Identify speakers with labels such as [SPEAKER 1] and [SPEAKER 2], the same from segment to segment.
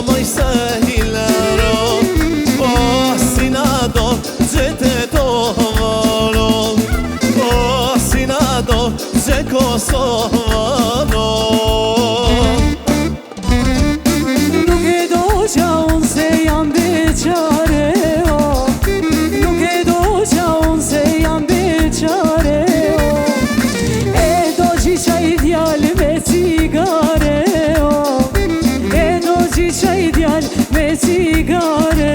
[SPEAKER 1] moj se hilero, o si na do gjete to valo, o si na do gje Kosovano.
[SPEAKER 2] Nuk e do qa unë se jam beqare, nuk e do qa unë se jam beqare, e do gjiqa i djallë me cigare, e do gjiqa i djallë me cigare.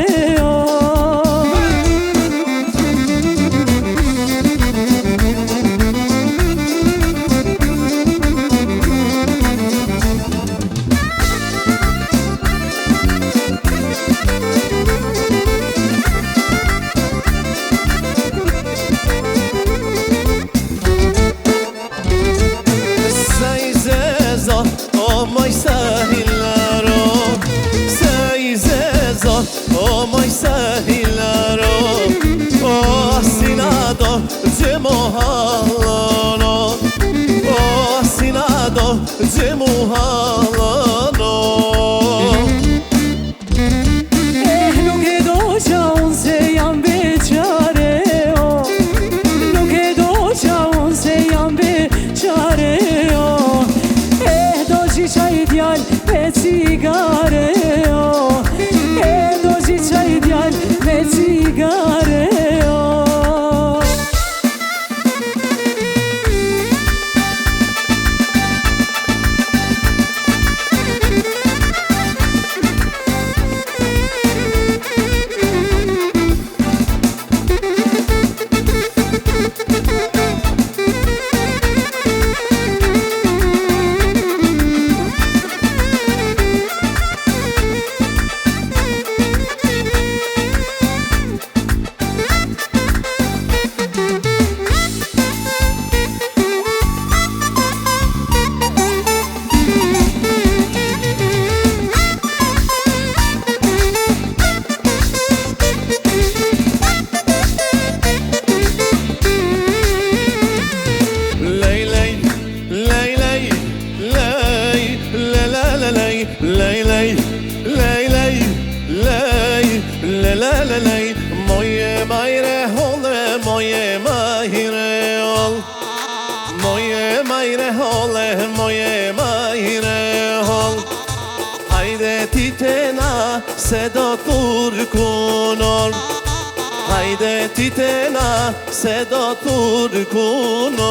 [SPEAKER 1] O moj se hilero, se i zezon, o moj se hilero, o si na do gje muhallano, o si na do gje muhallano.
[SPEAKER 2] Nuk e do qa unë se jam beqare, nuk e do qa unë se jam beqare, gjiqa i djallë me cigare, e do gjiqa i djallë me cigare.
[SPEAKER 1] Lej, moje majre hole, moje majre hol, moje majre hole, moje majre hol. Hajde ti tena se do turkunor, hajde ti tena se do turkunor.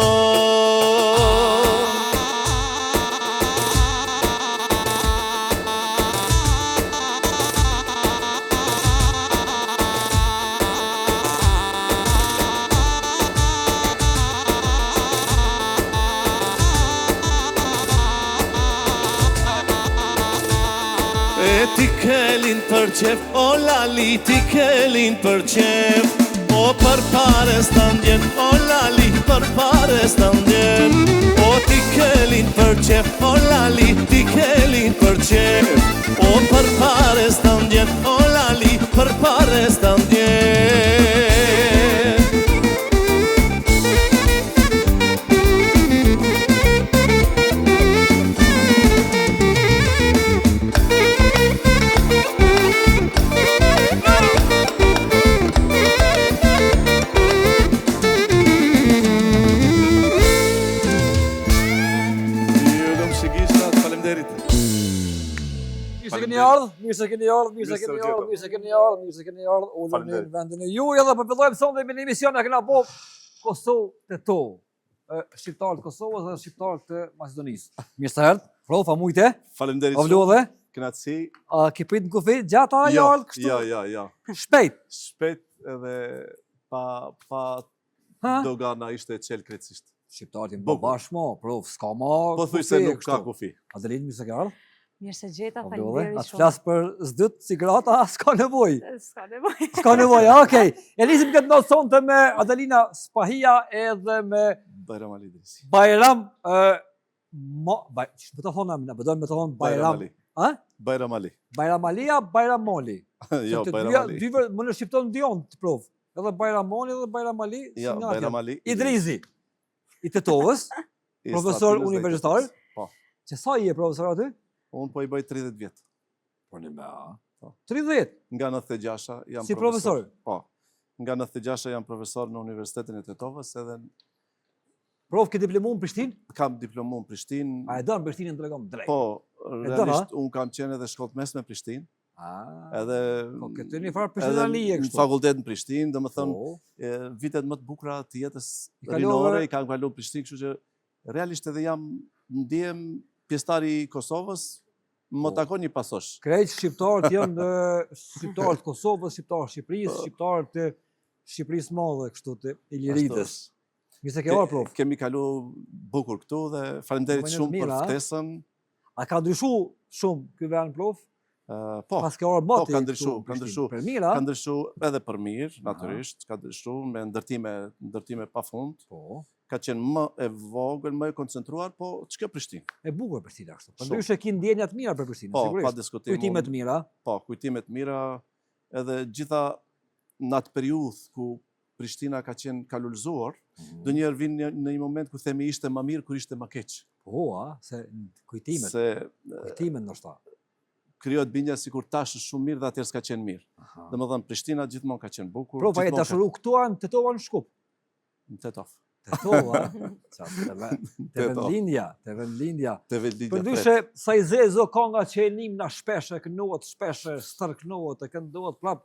[SPEAKER 1] Ti kelin për qef, o lali, ti kelin për qef, o për pare s'tandjen, o lali, për pare s'tandjen, o ti kelin për qef, o lali, ti kelin për qef, o për pare s'tandjen, o lali, për pare s'tandjen.
[SPEAKER 2] Mirë se keni ardhur, ullëm në vendin e juaj dhe përfillojmë sonde me një emision e kena bo Kosovë të to, shqiptarët Kosovës dhe shqiptarët të Macedonisë. Mirë se erdhë, profa mujte.
[SPEAKER 3] Faleminderit.
[SPEAKER 2] Avlodhe.
[SPEAKER 3] Kënaqësi.
[SPEAKER 2] A ke prit në kufi gjatë a jarë kështu?
[SPEAKER 3] Ja.
[SPEAKER 2] Shpejt.
[SPEAKER 3] Shpejt edhe pa dogana ishte qelë krejtësisht.
[SPEAKER 2] Shqiptarët i më bashmo, prof, s'ka ma
[SPEAKER 3] Po thuj se nuk ka kufi.
[SPEAKER 2] Adelin, mirë se ke ardhë.
[SPEAKER 4] Mirë se gjeta, faleminderit shumë.
[SPEAKER 2] Atë flasë për zdyt cigarata, s'ka nevoj.
[SPEAKER 4] S'ka nevoj.
[SPEAKER 2] S'ka nevoj, okej. E nisim këtë notë sonte me Adelina Spahia edhe me
[SPEAKER 3] Bajram Ali Idrisi.
[SPEAKER 2] Bajram, që më të thonë, me të thonë Bajram.
[SPEAKER 3] Bajram Ali.
[SPEAKER 2] Bajram Ali a Bajram Moli?
[SPEAKER 3] Jo, Bajram Ali.
[SPEAKER 2] Më në shqipton dion të provë. Edhe Bajram Moli edhe Bajram Ali.
[SPEAKER 3] Ja, Bajram Ali.
[SPEAKER 2] Idrisi. I Tetovës, profesor universitar.
[SPEAKER 3] Po.
[SPEAKER 2] Që sa i e profesor aty?
[SPEAKER 3] Unë po i bëj 30 vjetë.
[SPEAKER 5] Po një me,
[SPEAKER 3] Po.
[SPEAKER 5] 30,
[SPEAKER 3] Nga 96 jam
[SPEAKER 5] si profesor.
[SPEAKER 3] Po. Nga 96 jam profesor në Universitetin e Tetovës, edhe
[SPEAKER 5] Prof, ke diplomu në Prishtinë?
[SPEAKER 3] kam diplomu në Prishtinë.
[SPEAKER 5] A e dënë Prishtinën të regom drejt?
[SPEAKER 3] Po,
[SPEAKER 5] dëna?
[SPEAKER 3] realisht unë kam qenë edhe shkollë mesme në Prishtinë, edhe
[SPEAKER 5] Po, këtë një farë personalije
[SPEAKER 3] në
[SPEAKER 5] kështu.
[SPEAKER 3] fakultet në Prishtinë, dhe më thënë,
[SPEAKER 5] Po,
[SPEAKER 3] vitet më të bukura të jetës
[SPEAKER 5] I kalove-
[SPEAKER 3] rinore i kam kalu në Prishtinë, kështu që realisht edhe jam ndihem pjesëtari i Kosovës, më
[SPEAKER 5] Po.
[SPEAKER 3] takon një pasosh.
[SPEAKER 5] krejt shqiptarët janë shqiptarët Kosovës, shqiptarët Shqipërisë, shqiptarët të Shqipërisë madhe, kështu të Iliritës. Mi se ke orë, prof.
[SPEAKER 3] Kemi kalu bukur këtu dhe faleminderit
[SPEAKER 5] Mënyrë
[SPEAKER 3] shumë për
[SPEAKER 5] mira, a?
[SPEAKER 3] ftesën.
[SPEAKER 5] A ka ndryshu shumë ky vend, prof?
[SPEAKER 3] Po,
[SPEAKER 5] Pas ke orë
[SPEAKER 3] po,
[SPEAKER 5] mati
[SPEAKER 3] ka
[SPEAKER 5] këtu
[SPEAKER 3] ndryshu,
[SPEAKER 5] në
[SPEAKER 3] ka
[SPEAKER 5] Prishtinë.
[SPEAKER 3] ndryshu.
[SPEAKER 5] Për mira?
[SPEAKER 3] Ka ndryshu edhe për mirë, natyrisht, ka ndryshu me ndërtime pafund.
[SPEAKER 5] Po,
[SPEAKER 3] Ka qenë më e vogël, më e koncentruar, po ç'ka Prishtinë?
[SPEAKER 5] e bukur Prishtina kështu. Po
[SPEAKER 3] Shumë.
[SPEAKER 5] ndryshe ki ndjenja të mira për Prishtinën,
[SPEAKER 3] Po, pa
[SPEAKER 5] sigurisht.
[SPEAKER 3] diskutim.
[SPEAKER 5] Kujtime të
[SPEAKER 3] unë-
[SPEAKER 5] mira.
[SPEAKER 3] Po, kujtime të mira, edhe gjitha në atë periudhë ku Prishtina ka qenë kalulzuar, do njerë vinë në një moment ku themi ishte më mirë, kur ishte më keq.
[SPEAKER 5] Po, se kujtimet,
[SPEAKER 3] Se
[SPEAKER 5] kujtimet ndoshta.
[SPEAKER 3] krijohet bindja sikur tash është shumë mirë dhe atëherë s'ka qenë mirë.
[SPEAKER 5] Aha.
[SPEAKER 3] Domethënë Prishtina gjithmonë ka qenë bukur.
[SPEAKER 5] Pro, pa e
[SPEAKER 3] gjithmonë ka-
[SPEAKER 5] dashuru këtu anë Tetova në Shkup.
[SPEAKER 3] Në Tetov.
[SPEAKER 5] Tetova, te
[SPEAKER 3] Tetov.
[SPEAKER 5] vendlindja, te vendlindja.
[SPEAKER 3] Te vendlindja.
[SPEAKER 5] Për ndryshe, sa i zezo konga që e nim na shpeshe, kënohet shpeshe, stërknohet, e këndohet prap.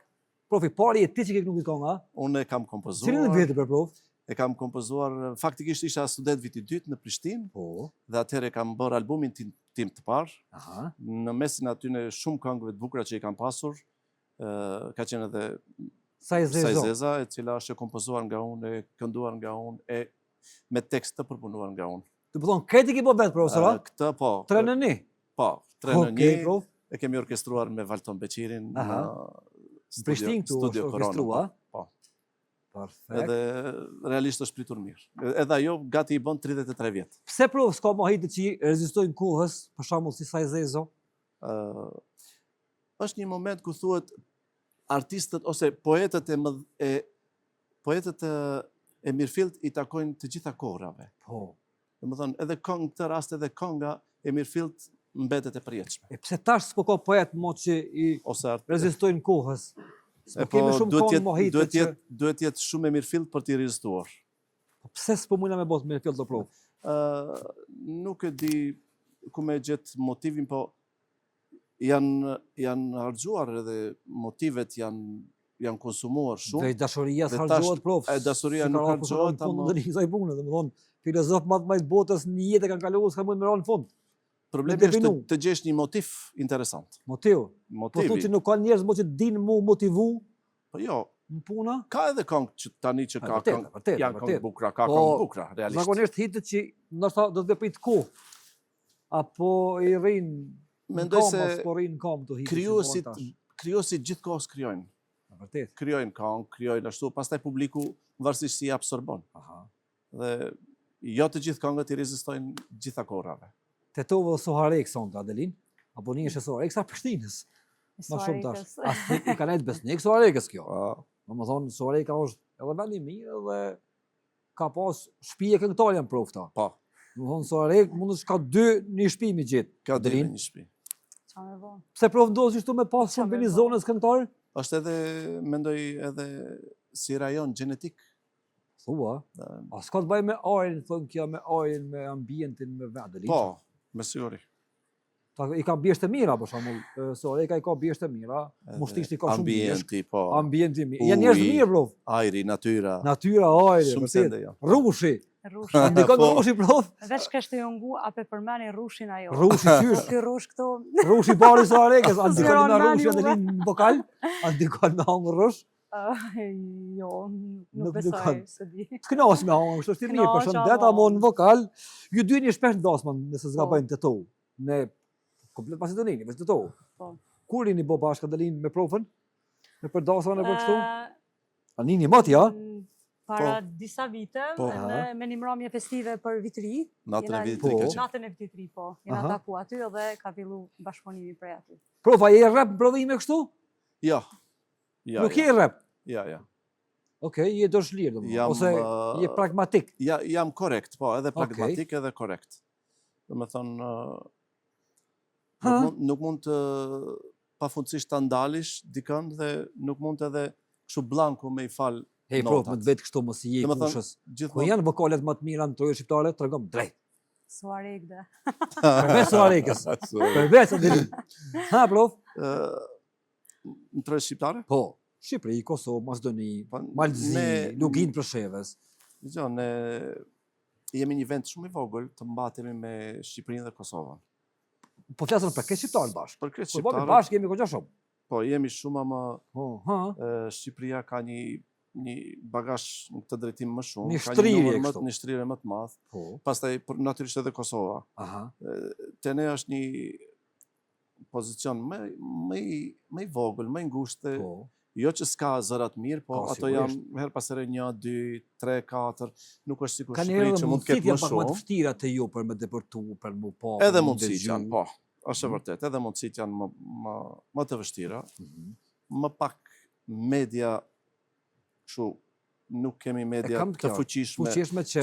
[SPEAKER 5] Profi, pari e ti që ke kënu këtë konga?
[SPEAKER 3] Unë e kam
[SPEAKER 5] Cilin
[SPEAKER 3] kompozuar.
[SPEAKER 5] vjetë për prof?
[SPEAKER 3] E kam kompozuar, faktikisht isha student viti 2 në Prishtinë
[SPEAKER 5] Po.
[SPEAKER 3] dhe atëherë kam bërë albumin tim të parë.
[SPEAKER 5] Aha.
[SPEAKER 3] Në mesin atyne shumë këngëve të bukura që i kam pasur, ka qenë edhe
[SPEAKER 5] Sa i
[SPEAKER 3] Sa i
[SPEAKER 5] zezo.
[SPEAKER 3] Zeza, e cila është e kompozuar nga unë, e kënduar nga unë, e me tekst të përpunuar nga unë.
[SPEAKER 5] Të përdojnë, kreti ki po vetë, profesora?
[SPEAKER 3] Këtë po,
[SPEAKER 5] 3 në 1.
[SPEAKER 3] po, 3 në
[SPEAKER 5] Okej,
[SPEAKER 3] 1,
[SPEAKER 5] prof.
[SPEAKER 3] e kemi orkestruar me Valton Beqirin në
[SPEAKER 5] Aha.
[SPEAKER 3] studio,
[SPEAKER 5] Prishtinë këtu
[SPEAKER 3] studio
[SPEAKER 5] është
[SPEAKER 3] Corona.
[SPEAKER 5] orkestrua.
[SPEAKER 3] Po,
[SPEAKER 5] Perfekt.
[SPEAKER 3] edhe realisht është pritur mirë. Edhe ajo gati i bën 33 vjet.
[SPEAKER 5] Pse prof s'ka mohitë që rezistojnë kohës, për shembull si sa i zezo?
[SPEAKER 3] Është një moment ku thuhet artistët ose poetët e Mirfield i takojnë të gjitha kohrave.
[SPEAKER 5] Po.
[SPEAKER 3] Domethënë edhe këngë këtë rast edhe kënga e Mirfield mbetet e përjetshme.
[SPEAKER 5] E pse tash s'po ka poet mo që i
[SPEAKER 3] Ose
[SPEAKER 5] rezistojnë kohës? S'po kemi shumë kohë mohitë që...
[SPEAKER 3] duhet jetë shumë e Mirfield për t'i rezistuar.
[SPEAKER 5] Pse s'po mujna me botë me fjallë të prof?
[SPEAKER 3] Nuk e di ku me gjetë motivin, po janë harxuar edhe motivet janë konsumuar shumë.
[SPEAKER 5] Dhe dashuria
[SPEAKER 3] Dhe
[SPEAKER 5] s'harxohet prof.
[SPEAKER 3] e dashuria nuk harxohet,
[SPEAKER 5] ama...
[SPEAKER 3] ama-
[SPEAKER 5] Në një kësaj pune, domethënë, filozof më të majtë botës një jetë e kanë kaluar s'ka mund me rënë në fund.
[SPEAKER 3] Problemi është
[SPEAKER 5] definu.
[SPEAKER 3] të gjesh një motiv interesant.
[SPEAKER 5] Motiv. Po
[SPEAKER 3] Motivi.
[SPEAKER 5] thotë që nuk ka njerëz mo që dinë mu motivu
[SPEAKER 3] Po jo,
[SPEAKER 5] në puna?
[SPEAKER 3] ka edhe këngë që tani që ka
[SPEAKER 5] vërtet,
[SPEAKER 3] këngë,
[SPEAKER 5] vërtet,
[SPEAKER 3] janë
[SPEAKER 5] vërtet.
[SPEAKER 3] këngë bukura, ka
[SPEAKER 5] Po,
[SPEAKER 3] këngë bukura, realisht.
[SPEAKER 5] Zakonisht hitët që ndoshta do të veprit kohë. Apo i rrin
[SPEAKER 3] Mendoj se
[SPEAKER 5] po rrin kam të hitët.
[SPEAKER 3] krijuesit gjithkohës krijojnë.
[SPEAKER 5] Vërtet.
[SPEAKER 3] Krijojnë këngë, krijojnë ashtu, pastaj publiku varësisht si absorbon.
[SPEAKER 5] Aha.
[SPEAKER 3] Dhe jo të gjithë këngët i rezistojnë gjitha kohrave.
[SPEAKER 5] Tetova dhe Soharek sonte Adelin, apo një është e Soharek sa Prishtinës. Ma shumë tash. As i ka nejtë besnik Soharekës kjo. Në më thonë, Sohareka është edhe vend i mirë dhe ka pas shtëpi e këngëtar janë profta.
[SPEAKER 3] Po,
[SPEAKER 5] Në thonë, Soharek mund të ka 2 një shtëpi me gjithë.
[SPEAKER 3] ka dhe
[SPEAKER 5] Adelin.
[SPEAKER 3] një shtëpi.
[SPEAKER 4] Qa me bo?
[SPEAKER 5] Pse prof ndodhë që shtu me pas
[SPEAKER 4] Qa me
[SPEAKER 5] shumë një
[SPEAKER 4] bo?
[SPEAKER 5] zonës këngëtar?
[SPEAKER 3] Është edhe, mendoj edhe si rajon gjenetik.
[SPEAKER 5] Thua, a s'ka të bëj me ajrin, thonë kja me ajrin, me ambientin, me vendin.
[SPEAKER 3] Po, me siguri.
[SPEAKER 5] I ka bjeshtë mira, për shembull. Sohareka i ka bjeshtë mira, mushtisht i ka shumë bjeshtë.
[SPEAKER 3] Ambienti, po,
[SPEAKER 5] Ambienti mirë. Janë njerëz
[SPEAKER 3] Uji.
[SPEAKER 5] mirë, prof.
[SPEAKER 3] ajri, natyra.
[SPEAKER 5] Natyra, ajri,
[SPEAKER 3] Shumë
[SPEAKER 5] vërtet.
[SPEAKER 3] sende janë.
[SPEAKER 5] Rushi.
[SPEAKER 4] Rush.
[SPEAKER 5] A ndikon
[SPEAKER 3] Po.
[SPEAKER 5] rushi, prof?
[SPEAKER 4] Veç kështë të jongu, ape përmeni rushin ajo.
[SPEAKER 5] Rushi qysh.
[SPEAKER 4] Ky rush këtu,
[SPEAKER 5] Rushi bari Soharekës, a ndikon
[SPEAKER 4] Zjeron
[SPEAKER 5] nga
[SPEAKER 4] mani
[SPEAKER 5] rushi
[SPEAKER 4] juve.
[SPEAKER 5] Adelin në vokal? A ndikon me hangë rush?
[SPEAKER 4] jo,
[SPEAKER 5] Nuk
[SPEAKER 4] nuk besoj,
[SPEAKER 5] ndikon.
[SPEAKER 4] se di.
[SPEAKER 5] S'knas me hangë, kështu është i mirë, për
[SPEAKER 4] Knaqë,
[SPEAKER 5] shëndet,
[SPEAKER 4] ama.
[SPEAKER 5] amo në vokal. Ju dy një shpesh ndasman, nëse s'ga
[SPEAKER 4] Po.
[SPEAKER 5] bëjnë të to. Ne, komplet Macedonini, veç të to.
[SPEAKER 4] Po.
[SPEAKER 5] Kur rini bo bashkë Adelin me profën? Me për dasman e për kështu?
[SPEAKER 4] Eh,
[SPEAKER 5] A nini mati, ja?
[SPEAKER 4] Para disa vite,
[SPEAKER 3] Po.
[SPEAKER 4] me një mbrëmje festive për vitëri.
[SPEAKER 3] Natën e
[SPEAKER 4] jena-
[SPEAKER 3] vitit
[SPEAKER 5] Po.
[SPEAKER 3] ka qenë.
[SPEAKER 4] Natën e vitit ri, po. Jena
[SPEAKER 5] Aha.
[SPEAKER 4] taku aty dhe ka fillu bashkëpunimi prej aty.
[SPEAKER 5] Prof, a je rap në prodhime kështu?
[SPEAKER 3] Jo. Ja,
[SPEAKER 5] Nuk
[SPEAKER 3] ja.
[SPEAKER 5] je rap?
[SPEAKER 3] Ja, ja.
[SPEAKER 5] Okej, je dëshlirë,
[SPEAKER 3] Jam,
[SPEAKER 5] ose je pragmatik.
[SPEAKER 3] Ja, jam korrekt, po, edhe
[SPEAKER 5] Okej.
[SPEAKER 3] pragmatik edhe korrekt. Do me thonë,
[SPEAKER 5] Ha?
[SPEAKER 3] nuk mund të pafundësisht ta ndalish dikën dhe nuk mund edhe kështu blanku me I fal
[SPEAKER 5] Hej, prof, më të vetë kështu mos I je kushës. Po
[SPEAKER 3] gjithmonë
[SPEAKER 5] janë vokalet më të mira në trojë shqiptare, tregom drejt.
[SPEAKER 4] Suarek dhe.
[SPEAKER 5] Përveç Suarekës. Përveç Adelin. Ha, prof?
[SPEAKER 3] në trojë shqiptare?
[SPEAKER 5] Po, Shqipëri, Kosovë, Maqedoni, Malzi, Lugin Prëshevës.
[SPEAKER 3] Dgjoj, ne jemi një vend shumë I vogël të mbatemi me Shqipërinë dhe Kosovën.
[SPEAKER 5] Po flasëm për këtë shqiptarë bashkë.
[SPEAKER 3] Për këtë
[SPEAKER 5] Shqiptarë
[SPEAKER 3] shqiptarë,
[SPEAKER 5] bashkë jemi goxha shumë.
[SPEAKER 3] po jemi shumë më
[SPEAKER 5] Ha,
[SPEAKER 3] Shqipëria ka një bagazh në këtë drejtim më shumë,
[SPEAKER 5] Një
[SPEAKER 3] ka
[SPEAKER 5] shtrirje
[SPEAKER 3] numër
[SPEAKER 5] kështu.
[SPEAKER 3] një shtrirje më të madh.
[SPEAKER 5] po,
[SPEAKER 3] Pastaj natyrisht edhe Kosova.
[SPEAKER 5] aha.
[SPEAKER 3] Te ne është një pozicion më I vogël, më I ngushtë.
[SPEAKER 5] Po,
[SPEAKER 3] Jo që s'ka zërat mirë, po
[SPEAKER 5] Ka,
[SPEAKER 3] ato janë her pas here 1, 2, 3, 4, nuk është sikur
[SPEAKER 5] ka një
[SPEAKER 3] Shqipëri
[SPEAKER 5] herë
[SPEAKER 3] që mund të
[SPEAKER 5] mundësit
[SPEAKER 3] ketë më
[SPEAKER 5] janë pak më të
[SPEAKER 3] shumë.
[SPEAKER 5] vështira të ju për me deportu, për mu pa.
[SPEAKER 3] Edhe
[SPEAKER 5] për mu
[SPEAKER 3] mundësit
[SPEAKER 5] dëgju.
[SPEAKER 3] janë, po. Është e vërtet, edhe mundësit janë më të vështira.
[SPEAKER 5] Mhm.
[SPEAKER 3] Më pak media, kështu, nuk kemi media
[SPEAKER 5] kam të
[SPEAKER 3] të
[SPEAKER 5] qartë.
[SPEAKER 3] fuqishme
[SPEAKER 5] Fuqishme që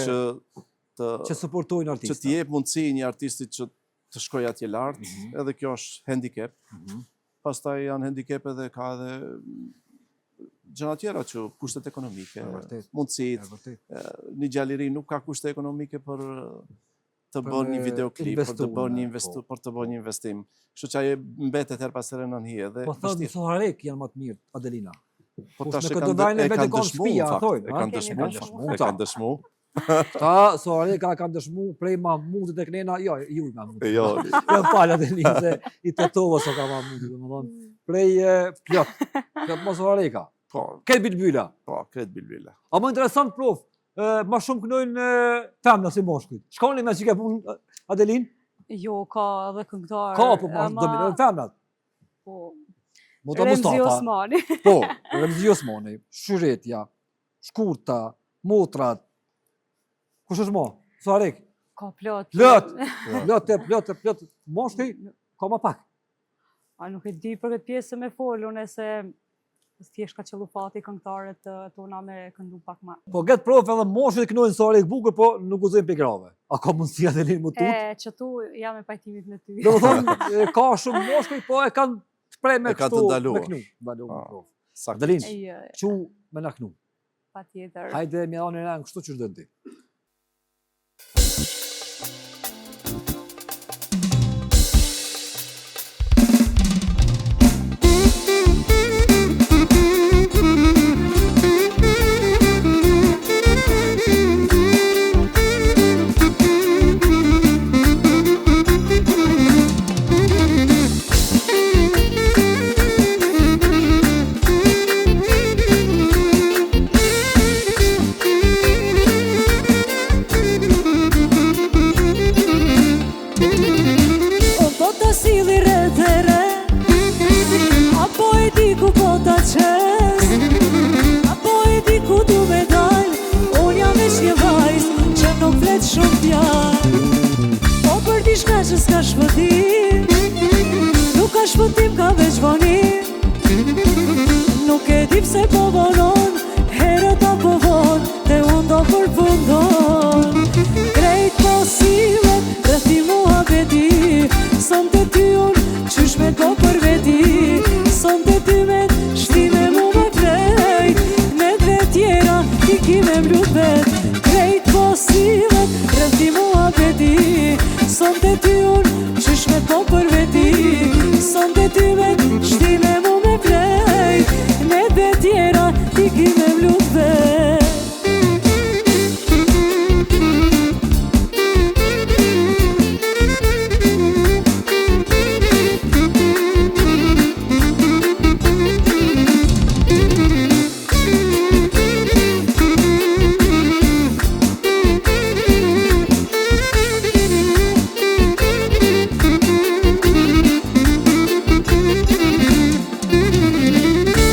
[SPEAKER 3] që
[SPEAKER 5] suportojnë
[SPEAKER 3] që
[SPEAKER 5] artistët.
[SPEAKER 3] t'i jep mundësi një artistit që të shkojë atje lart, edhe kjo është handicap.
[SPEAKER 5] Mhm.
[SPEAKER 3] Pastaj janë handicap edhe ka edhe gjëra tjera që kushtet ekonomike,
[SPEAKER 5] E vërtet.
[SPEAKER 3] mundësit,
[SPEAKER 5] E vërtet.
[SPEAKER 3] një gjallëri nuk ka kushte ekonomike për të
[SPEAKER 5] Për
[SPEAKER 3] bërë një
[SPEAKER 5] me
[SPEAKER 3] videoklip, për të bërë një
[SPEAKER 5] investu,
[SPEAKER 3] për të bërë një investim. Kështu që ajo mbetet her pas here në hije dhe
[SPEAKER 5] Po thonë Soharek janë më të mirë, Adelina.
[SPEAKER 3] po
[SPEAKER 5] kush
[SPEAKER 3] tash
[SPEAKER 5] me
[SPEAKER 3] e
[SPEAKER 5] këtë
[SPEAKER 3] kanë
[SPEAKER 5] vajnë
[SPEAKER 3] e
[SPEAKER 5] vetë
[SPEAKER 3] kanë
[SPEAKER 5] kanë
[SPEAKER 3] dëshmuar,
[SPEAKER 5] shtëpia,
[SPEAKER 3] në fakt,
[SPEAKER 5] thojnë,
[SPEAKER 3] e
[SPEAKER 5] ha?
[SPEAKER 3] kanë
[SPEAKER 4] Kemi
[SPEAKER 3] dëshmuar,
[SPEAKER 4] dëshmuar.
[SPEAKER 3] e kanë dëshmuar.
[SPEAKER 5] Ta Sohareka kanë dëshmu prej Mahmudit e Knena, jo, ju I Mahmudit.
[SPEAKER 3] Jo,
[SPEAKER 5] Jam falë Adelin se I tetova so ka Mahmudit, domethënë. Prej plot mos Sohareka.
[SPEAKER 3] po,
[SPEAKER 5] Këtë bilbyla.
[SPEAKER 3] po, kret bilbila.
[SPEAKER 5] A më interesant, prof, ma shumë kënojnë femna si moshkujt. Shkoni me që ke punë, Adelin?
[SPEAKER 4] Jo, ka edhe këngëtar.
[SPEAKER 5] Ka, po ma dominojnë femnat.
[SPEAKER 4] Po,
[SPEAKER 5] Mota
[SPEAKER 4] Remzi
[SPEAKER 5] Mustafa.
[SPEAKER 4] Osmani.
[SPEAKER 5] Po, Remzi Osmani, Shyretja, Shkurta, Motrat. Kush është mo? Soharek?
[SPEAKER 4] Ka plot.
[SPEAKER 5] Plot. Moshkuj, ka ma pak.
[SPEAKER 4] A nuk e di për këtë pjesë me folun, e se thjesht ka qëllu fati këngëtarët tona me këndu pak ma.
[SPEAKER 5] Po get prof edhe moshkujt kënojnë Soharek bukur, po nuk guzojnë pe grave. A ka mundësi Adelin më tut?
[SPEAKER 4] E, që tu jam e pajtimit me ty.
[SPEAKER 5] Do të thonë, ka shumë moshkuj, po e kanë shprej me
[SPEAKER 3] E kanë
[SPEAKER 5] kështu,
[SPEAKER 3] të ndaluar.
[SPEAKER 5] me knu. Ndaluar,
[SPEAKER 3] Ah.
[SPEAKER 5] prof.
[SPEAKER 3] Saktë.
[SPEAKER 5] Adelin,
[SPEAKER 4] Jo,
[SPEAKER 5] qu me na knu.
[SPEAKER 4] pa tjetër.
[SPEAKER 5] Hajde, mi dhoni rangë, kështu që shdën ti.
[SPEAKER 2] O po të sili rrethere, apo e di ku po të qes, apo e di ku du me dal, unë jam veç një vajz që nuk flet shumë fjalë. Po për di shka që s'ka shpëtim, nuk ka shpëtim ka veç vonim. Nuk e di pse po vonon, herët apo von, te unë do përfundon. Krejt po sillet, rëthi mua beti, son të ty unë, qysh me ko për veti. Son të ty me shtime mu me krejt, me dve tjera ti ki me mlut vet. Krejt po sillet, rëthi mua beti, son të ty unë, qysh me ko për veti. Son të ty me shtime mu me krejt, me dve tjera ti ki me mlut vet.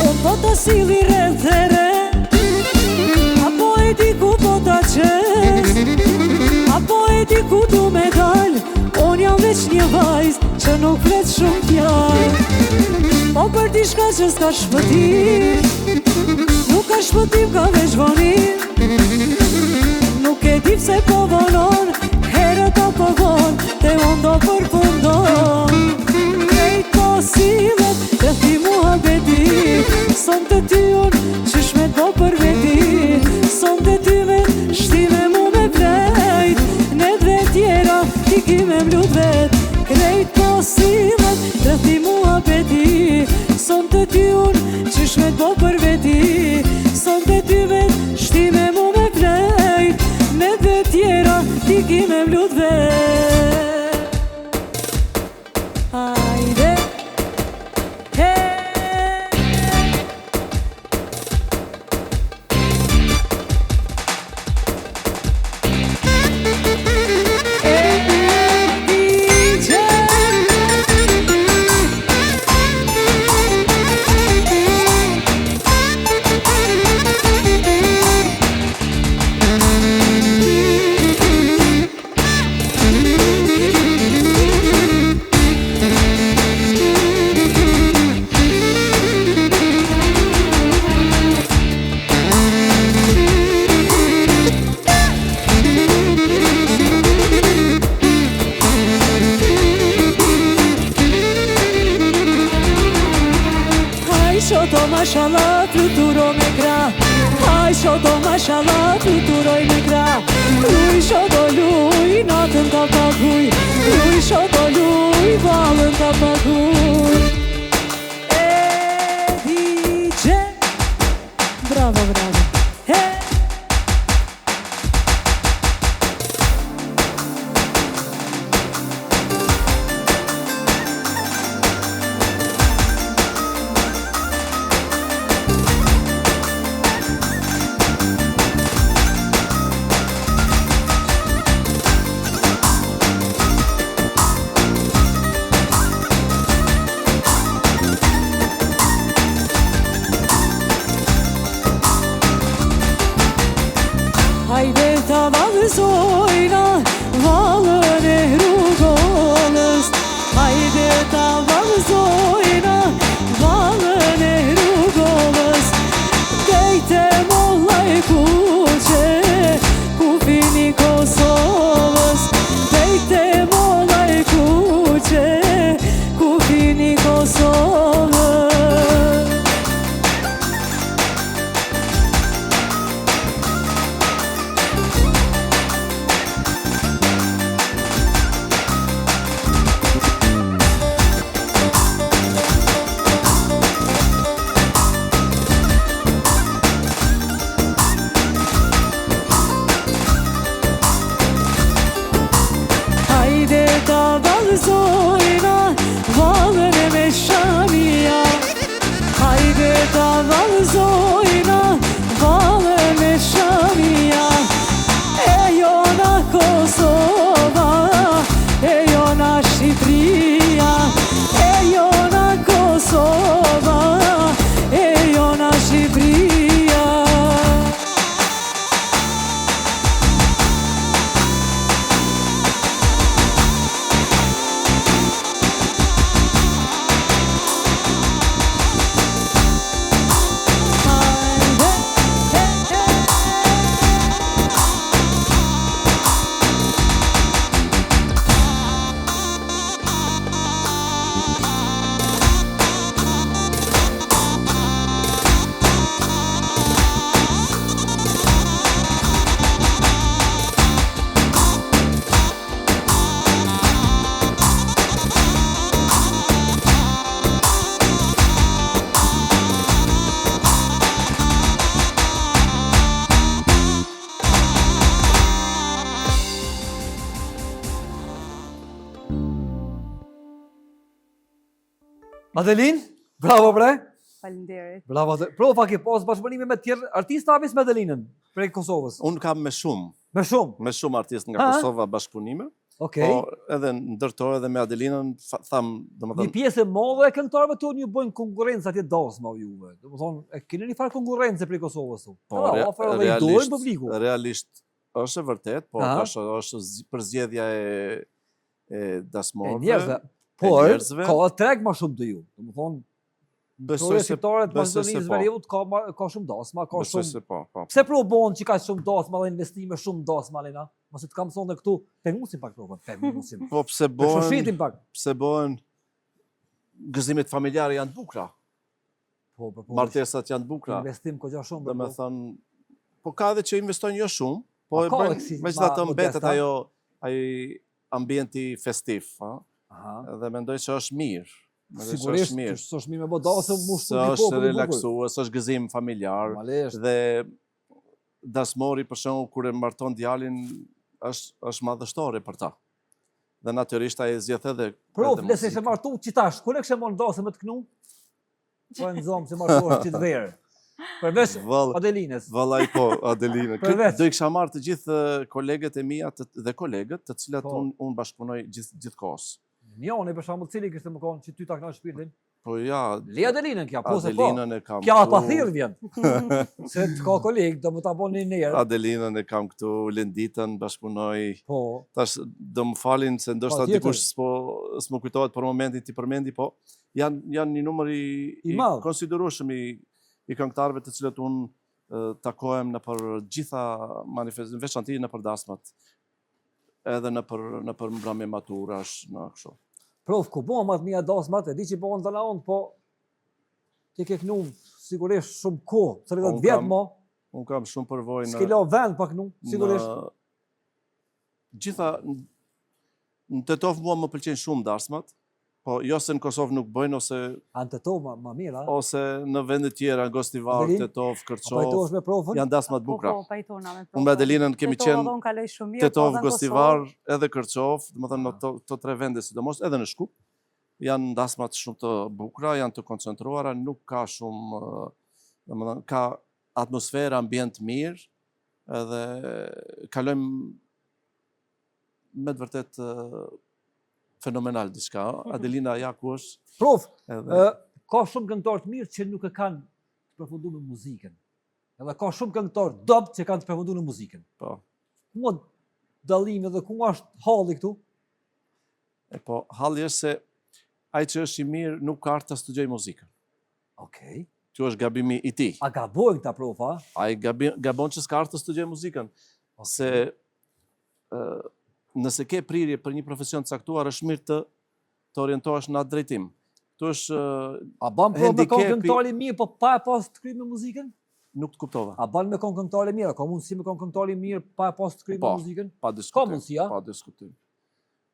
[SPEAKER 2] O po të sili rrethere, apo e di ku po të qes, apo e di ku du me dal, unë jam veç një vajz që nuk flet shumë fjalë. Po për di shka që s'ka shpëtim, nuk ka shpëtim ka veç vonim. Nuk e di pse po vonon, herët apo von, te unë do përfundon. Krejt po sillet, Son të ty unë qysh me t'bo për veti Son të ty me shtime mu me vlejt Ne dve tjera ti ki me mlut vet Krejt posilet rëthi mua beti Son të ty unë qysh me t'bo për veti Son të ty me shtime mu me vlejt Ne dve tjera ti ki me mlut vet Hajde Shoto mashallah fluturo me gra Aj shoto mashallah fluturoj me gra Luj shoto luj natën ta paguj Luj shoto luj valën ta paguj DJ Bravo, bravo Hajde ta valëzojna valën e rrugës Hajde ta valëzojna valën e rrugës Dejte molla e kuqe ku fini Kosovës Dejte molla e kuqe ku fini Kosovës Ta valëzojna valën e me shamia Hajde ta valëzojna valën e shamia E jona Kosova, e jona Shqipria E jona Kosova, e jona Shqipria
[SPEAKER 5] Adelin, bravo bre.
[SPEAKER 4] Faleminderit.
[SPEAKER 5] Bravo. Prova ke pas bashkëpunime me tjerë artistë apo me Adelinën prej Kosovës?
[SPEAKER 3] Unë kam me shumë.
[SPEAKER 5] Me shumë.
[SPEAKER 3] Me shumë artistë nga Kosova bashkëpunime.
[SPEAKER 5] Okej.
[SPEAKER 3] Po edhe ndërtore edhe me Adelinën tham, domethënë
[SPEAKER 5] një pjesë e madhe e këngëtarëve tonë ju bëjnë konkurrencë atje dasma juve. Domethënë e keni një farë konkurrencë prej Kosovës tu. Po,
[SPEAKER 3] realisht është e vërtet, po është përzgjedhja e dasmorëve.
[SPEAKER 5] Por, ka treg ma shumë të ju. Domethënë,
[SPEAKER 3] besoj se
[SPEAKER 5] ka shumë dasma, ka shumë.
[SPEAKER 3] Po.
[SPEAKER 5] Pse probon që ka shumë dasma dhe investime shumë dasma Lena? Mos e të kam thonë këtu, pengusim pak provën, pengusim.
[SPEAKER 3] Po pse bëhen gëzimet familjare janë të bukura.
[SPEAKER 5] Po,
[SPEAKER 3] martesat janë të bukura.
[SPEAKER 5] Investim kogja shumë.
[SPEAKER 3] Dhe me thënë, po ka dhe që investojnë jo shumë, po e
[SPEAKER 5] ka
[SPEAKER 3] bëjnë,
[SPEAKER 5] si
[SPEAKER 3] me që da të
[SPEAKER 5] ma
[SPEAKER 3] mbetet
[SPEAKER 5] modesta?
[SPEAKER 3] ai ambienti festiv,
[SPEAKER 5] Aha.
[SPEAKER 3] dhe mendoj që është mirë.
[SPEAKER 5] Sigurisht, s'është mirë me bo dasëm, mu shtu një
[SPEAKER 3] është relaksues, është gëzim familjar,
[SPEAKER 5] Normalisht.
[SPEAKER 3] dhe dasmori për shembull kur e marton djalin është madhështore për ta. Dhe natyrisht ai zgjedh edhe
[SPEAKER 5] Prof, nëse ishe martu qitash, kur e kështë marrë dasëm me të knu? Po e nëzomë se martuar qitë verë. Përveç Adelinës.
[SPEAKER 3] Vallaj po, Adeline.
[SPEAKER 5] Përveç.
[SPEAKER 3] Do i kisha marrë të gjithë kolegët e mia dhe kolegët, të cilat unë bashkëpunoj gjithkohës.
[SPEAKER 5] Njone, për shembull, cili kishte më konë që ty ta kënaqë shpirtin?
[SPEAKER 3] Po ja,
[SPEAKER 5] Le Adelinën kja, po se po.
[SPEAKER 3] Adelinën e kam
[SPEAKER 5] Kja
[SPEAKER 3] këtu.
[SPEAKER 5] pa thirr vjen. Se të ka kolegë, do më ta bën një njerë.
[SPEAKER 3] Adelinën e kam këtu, Lenditën bashkëpunoj.
[SPEAKER 5] Po.
[SPEAKER 3] Tash do më falin se ndoshta dikush s'më kujtohet për momentin ti përmendi, po janë një numër i konsiderueshëm i këngëtarëve të cilët unë takohem në për gjitha manifestime, veçanërisht në për dasmat, edhe në për mbrëmje maturash, në kështu.
[SPEAKER 5] Prof, ku bëhen më të mia dasmat, e di që bëhen të laon, po ti ke knu sigurisht shumë kohë, 30 vjet më.
[SPEAKER 3] Unë kam shumë përvojë në...
[SPEAKER 5] S'ke la vend pa knu, sigurisht.
[SPEAKER 3] Gjitha, në Tetov mua më pëlqejnë shumë dasmat, po jo se në Kosovë nuk bëjnë, ose...
[SPEAKER 5] A në Tetov më mirë, a?
[SPEAKER 3] Ose në vendet tjera, në Gostivar, Tetov, Kërçov, janë dasmat bukra.
[SPEAKER 4] Po, pajtona me
[SPEAKER 3] Unë me Adelinën kemi qenë Tetov, Gostivar, edhe Kërçov, dhe më thënë në të tre vende, sidomos, edhe në Shkup, janë dasmat shumë të bukra, janë të koncentruara, nuk ka shumë, dhe më thënë, ka atmosferë, ambient mirë, edhe kalojmë me të vërtet fenomenal diçka. Adelina ja ku është.
[SPEAKER 5] Prof, ka shumë këngëtarë të mirë që nuk e kanë të përfunduar me muzikën. Edhe ka shumë këngëtarë dopt që kanë të përfunduar në muzikën.
[SPEAKER 3] Po.
[SPEAKER 5] Ku dallimi dhe ku është halli këtu?
[SPEAKER 3] Po, halli është se ai që është i mirë nuk ka art të studiojë muzikën.
[SPEAKER 5] Okej.
[SPEAKER 3] Kjo është gabimi i tij.
[SPEAKER 5] A gabojnë këta prof, a?
[SPEAKER 3] Ai gabon që s'ka art të studiojë muzikën. Se nëse ke prirje për një profesion të caktuar, është mirë të orientohesh në atë drejtim. Këtu është
[SPEAKER 5] a ban pro me këngëtari mirë, po pa e pas të kryejë me muzikën?
[SPEAKER 3] Nuk të kuptova.
[SPEAKER 5] A ban me këngëtari mirë, ka mundësi me këngëtari mirë pa e pas të kryejë me muzikën?
[SPEAKER 3] Pa diskutim.
[SPEAKER 5] Ka mundësi, a?
[SPEAKER 3] Pa diskutim.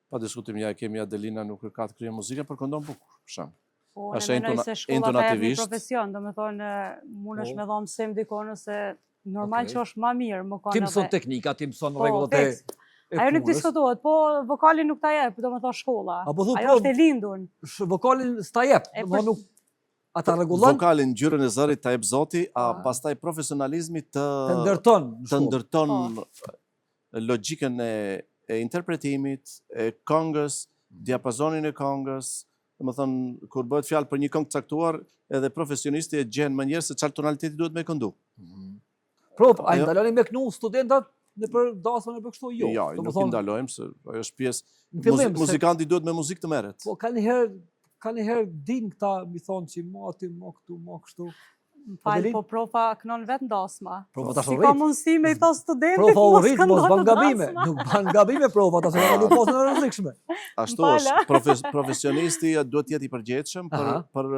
[SPEAKER 3] Pa diskutim, ja kemi Adelina nuk ka të kryejë muzikën, për këndon bukur, për shemb.
[SPEAKER 4] Po, në menoj se shkolla ka një profesion, do me thonë, mund është me dhomë mësim dikonë se normal që është ma mirë, më konë
[SPEAKER 5] edhe... Ti mëson teknika, ti mëson rregullat e...
[SPEAKER 4] Ajo nuk diskutohet, po vokalin nuk ta jep, do me thonë shkolla. Ajo është e lindur.
[SPEAKER 5] Vokalin s'ta jep, nuk ata rregullon.
[SPEAKER 3] Vokalin ngjyrën e zërit ta jep Zoti, a pastaj profesionalizmi të ndërton logjikën e interpretimit, e këngës, diapazonin e këngës. Domethënë, kur bëhet fjalë për një këngë të caktuar, edhe profesionisti e gjen më njëherë se çfarë tonaliteti duhet me këndu.
[SPEAKER 5] Prof, a ndaloni me kënu studentat në për dasma në për kështu jo?
[SPEAKER 3] Jo, nuk i ndalojmë, se ajo është pjesë, muzikanti duhet me muzikë të merret.
[SPEAKER 5] Po, ka njëherë din këta, mi thonë që mati, mo këtu, mo kështu.
[SPEAKER 4] Falë, po profa kënon vetë ndasma.
[SPEAKER 5] Profa ta
[SPEAKER 4] Si ka mundësi me i tha studentit,
[SPEAKER 5] profa u rritë, mos ban gabime. Nuk ban gabime profa, ta se nuk posë në rëzikshme.
[SPEAKER 3] Ashtu është, profesionisti duhet jetë i përgjegjshëm për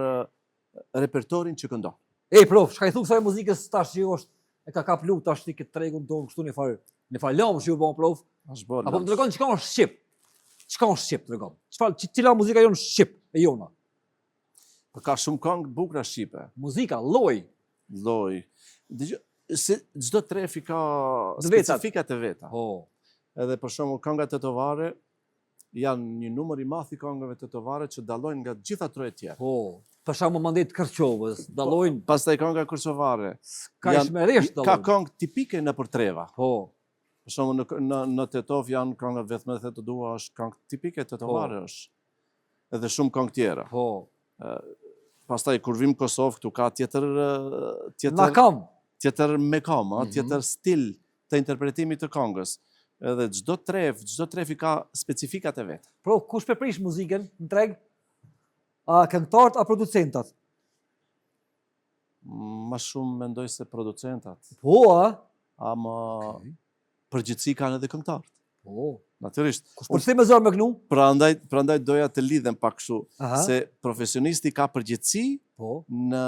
[SPEAKER 3] repertorin që këndon.
[SPEAKER 5] Ej, prof, shka i thu kësaj muzikës tash që është, e ka kaplu tash ti këtë tregun tonë kështu një farë lamë që ju bon, prof. Apo më të regon që ka është Shqip. Që ka është Shqip, të regon. Cila muzika jonë Shqip e jona?
[SPEAKER 3] Ka shumë këngë bukra shqipe.
[SPEAKER 5] Muzika, loj.
[SPEAKER 3] Loj. Çdo trefi ka specifikat e veta. Edhe për shembull këngat tetovare janë një numër i madh i këngëve tetovare që dallojnë nga gjitha trojet tjera.
[SPEAKER 5] Për shembull mandej të Kërçovës, dallojnë.
[SPEAKER 3] Pastaj kënga kërçovare.
[SPEAKER 5] Ka shmerisht dallojnë.
[SPEAKER 3] Ka këngë tipike në për treva. Për shembull në Tetov janë kënga vetëm edhe të dua është këngë tipike tetovare është. Edhe shumë këngë tjera. Pastaj kur vim Kosovë këtu ka tjetër mekam, tjetër stil të interpretimit të këngës. Edhe çdo tref i ka specifikat e vet.
[SPEAKER 5] Pro, kush peprish muzikën në treg? A këngëtarët a producentat?
[SPEAKER 3] Ma shumë mendoj se producentat.
[SPEAKER 5] Po, a?
[SPEAKER 3] A më përgjithësi kanë edhe këngëtarët.
[SPEAKER 5] Po.
[SPEAKER 3] Natyrisht.
[SPEAKER 5] Kush përse me zorë me kënu?
[SPEAKER 3] Prandaj doja të lidhem pak kështu, se profesionisti ka përgjithësi në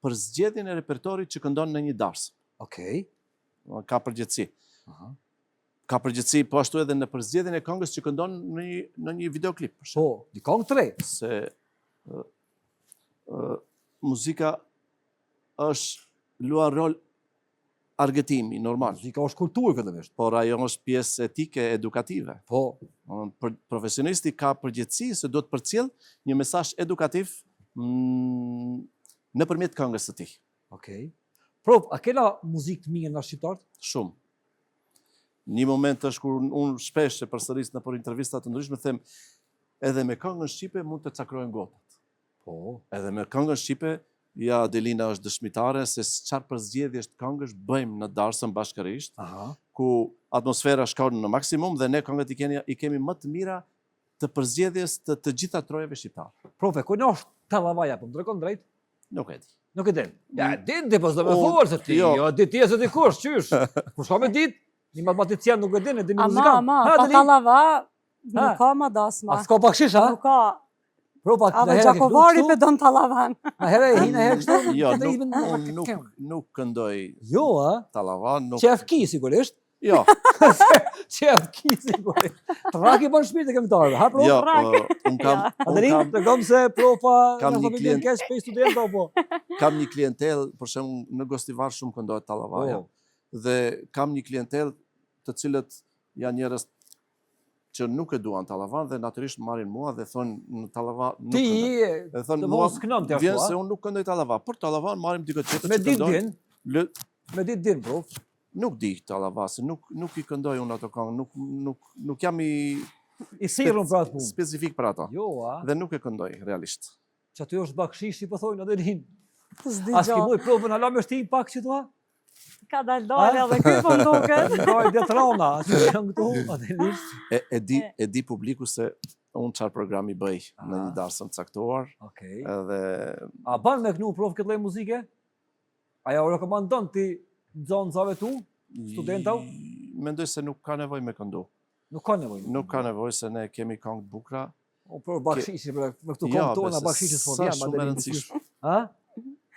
[SPEAKER 3] për zgjedhjen e repertorit që këndon në një dars.
[SPEAKER 5] Okej.
[SPEAKER 3] Ka përgjithësi. Ka përgjithësi po ashtu edhe në përzgjedhjen e këngës që këndon në një videoklip.
[SPEAKER 5] Po, një këngë të re.
[SPEAKER 3] Se muzika është luan rol argëtimi, normal.
[SPEAKER 5] Muzika është kulturë fillimisht.
[SPEAKER 3] Por ajo është pjesë etike, edukative.
[SPEAKER 5] Po.
[SPEAKER 3] Profesionisti ka përgjithësi se do të përcjell një mesazh edukativ nëpërmjet këngës së tij.
[SPEAKER 5] Okej. Prov, a kena muzikë të mirë nga shqiptarët?
[SPEAKER 3] Shumë. Një moment është kur unë shpesh e përsëris në për intervista të ndryshme, them edhe me këngën shqipe mund të cakrohen gotat.
[SPEAKER 5] Po.
[SPEAKER 3] Edhe me këngën shqipe, ja Adelina është dëshmitare se çfarë përzgjedhjesh të këngësh bëjmë në darsën bashkërisht, ku atmosfera shkon në maksimum dhe ne këngët i kemi më të mira të përzgjedhjes të gjitha trojeve shqiptare.
[SPEAKER 5] Profe, ku në është Tallavaja, po më drekon drejt?
[SPEAKER 3] Nuk e di.
[SPEAKER 5] Nuk e din. Ja, din ti, po s'do me thuar se ti. Jo, di ti e se dikush, qysh? Kur s'ka me dit, një matematicien nuk e din, e din një muzikant.
[SPEAKER 4] Ama, pa Tallava, nuk ka ma dasma.
[SPEAKER 5] A s'ka bakshish, ha?
[SPEAKER 4] Nuk ka.
[SPEAKER 5] Propa,
[SPEAKER 4] Ave Gjakovari pe don Tallavan.
[SPEAKER 5] A herë e hinë herë kështu?
[SPEAKER 3] Jo, nuk këndoj
[SPEAKER 5] Jo, ha?
[SPEAKER 3] Tallava, nuk...
[SPEAKER 5] Qef ki, sigurisht.
[SPEAKER 3] Jo.
[SPEAKER 5] Qef ki, sigurisht. Traki bën shpirt e këngëtarëve, ha, pro?
[SPEAKER 3] Jo, unë kam...
[SPEAKER 5] Aderin, të kom se propa
[SPEAKER 3] Kam
[SPEAKER 5] në
[SPEAKER 3] një
[SPEAKER 5] familjen
[SPEAKER 3] klient-
[SPEAKER 5] kesh pe studenta, po.
[SPEAKER 3] Kam një klientel, për shembull në Gostivar shumë këndohet Tallavaja. Dhe kam një klientel të cilët janë njerëz që nuk e duan Tallavan dhe natyrisht marrin mua dhe thonë në Tallava nuk
[SPEAKER 5] Ti,
[SPEAKER 3] këndoj. Dhe thonë
[SPEAKER 5] të
[SPEAKER 3] mua
[SPEAKER 5] mos kënon të
[SPEAKER 3] vjen
[SPEAKER 5] ashtu,
[SPEAKER 3] se
[SPEAKER 5] ha?
[SPEAKER 3] unë nuk këndoj Tallava, por Tallavan marrim dikë tjetër
[SPEAKER 5] Me
[SPEAKER 3] që
[SPEAKER 5] ditë
[SPEAKER 3] këndon.
[SPEAKER 5] din, me ditë din, prof.
[SPEAKER 3] Nuk di Tallava, se nuk i këndoj unë ato këngë, nuk jam i
[SPEAKER 5] I sirrun për atë punë.
[SPEAKER 3] specifik për ato.
[SPEAKER 5] Jo, ha?
[SPEAKER 3] Dhe nuk e këndoj realisht.
[SPEAKER 5] Që aty është bakshishi, po thojnë, Adelin.
[SPEAKER 4] S'di
[SPEAKER 5] As ki
[SPEAKER 4] gjo.
[SPEAKER 5] moj provën, hala me shtim pak që tua?
[SPEAKER 4] Ka dal dole edhe ky po duket.
[SPEAKER 5] Dojë detrona, që janë këtu, Adelin.
[SPEAKER 3] E di publiku se unë çfarë programi bëj në një darsëm caktuar,
[SPEAKER 5] Okej.
[SPEAKER 3] edhe
[SPEAKER 5] A ban me kënu prof këtë lloj muzike? A ja u rekomandon ti nxënësave tu, studentau?
[SPEAKER 3] mendoj se nuk ka nevojë me këndu.
[SPEAKER 5] Nuk ka nevojë.
[SPEAKER 3] Nuk ka nevojë se ne kemi këngë të bukura.
[SPEAKER 5] O për bakshishi, për këtu
[SPEAKER 3] Ja,
[SPEAKER 5] këngë tona
[SPEAKER 3] bese,
[SPEAKER 5] bakshishi s'po
[SPEAKER 3] sa
[SPEAKER 5] vjen,
[SPEAKER 3] shumë e
[SPEAKER 5] Adelin.
[SPEAKER 3] rëndësishme.
[SPEAKER 5] Ha?